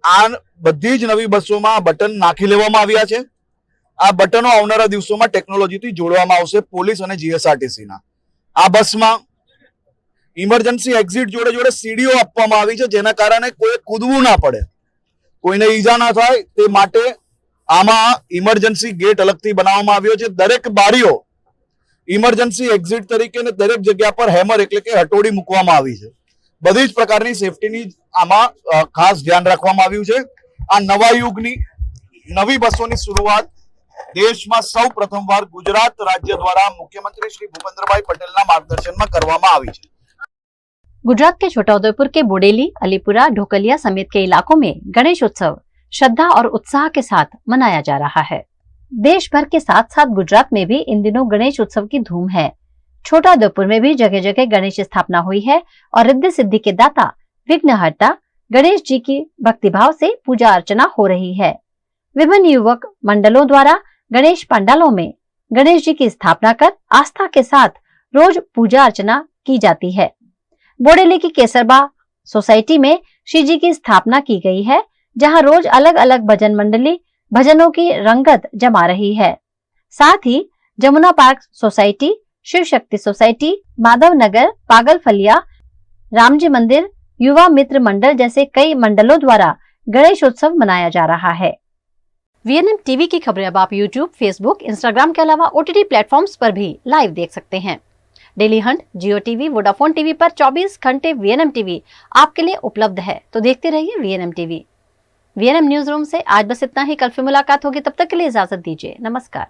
आ बधी ज नवी बसोमां बटन नाखी लेवामां आव्या छे। आ बटनो आवनारा दिवसोमां टेक्नोलॉजीथी जोड़वामां आवशे पोलीस अने जीएसआरटीसी ना। आ बसमां इमरजन्सी एक्सिट जोड़े जोड़े सीडीओ आपवामां आवी छे जेना कारणे कोई कूदवू ना पड़े, कोईने ईजा ना थाय ते माटे आमां इमरजन्सी गेट अलगथी बनाववामां आव्यो छे। दरेक बारीओ इमरजन्सी एक्सिट तरीके ने दरेक जग्या पर हेमर एटले के हटोड़ी मूकवामां आवी छे। बधी ज प्रकारनी सेफ्टीनी आमां खास ध्यान राखवामां आव्युं छे। आ नवा युगनी नवी बसोनी शुरुआत देश में सौ प्रथमवार गुजरात राज्य द्वारा मुख्यमंत्री श्री भूपेन्द्रभाई पटेलना मार्गदर्शનમાં કરવામાં આવી છે। गुजरात के छोटाउदेपुर के बोडेली, अलीपुरा, ढोकलिया समेत के इलाकों में गणेश उत्सव श्रद्धा और उत्साह के साथ मनाया जा रहा है। देश भर के साथ साथ गुजरात में भी इन दिनों गणेश उत्सव की धूम है। छोटाउदेपुर में भी जगह जगह गणेश स्थापना हुई है और रिद्धि सिद्धि के दाता विघ्नहर्ता गणेश जी की भक्तिभाव से पूजा अर्चना हो रही है। विभिन्न युवक मंडलों द्वारा गणेश पंडालों में गणेश जी की स्थापना कर आस्था के साथ रोज पूजा अर्चना की जाती है। बोडेली की केसरबा सोसाइटी में श्री जी की स्थापना की गई है, जहां रोज अलग अलग भजन मंडली भजनों की रंगत जमा रही है। साथ ही Jamuna park society, Shiv Shakti society, Madhav Nagar, पागलफलिया, Ramji मंदिर, युवा मित्र मंडल जैसे कई मंडलों द्वारा गणेशोत्सव मनाया जा रहा है। VNM टीवी की खबरें अब आप YouTube, Facebook, Instagram के अलावा OTT प्लेटफॉर्म्स पर भी लाइव देख सकते हैं। डेली हंट, जियो टीवी, वोडाफोन टीवी पर 24 घंटे VNM टीवी आपके लिए उपलब्ध है, तो देखते रहिए VNM TV. VNM news room से आज बस इतना ही। कल फिर मुलाकात होगी, तब तक के लिए इजाजत दीजिए। नमस्कार।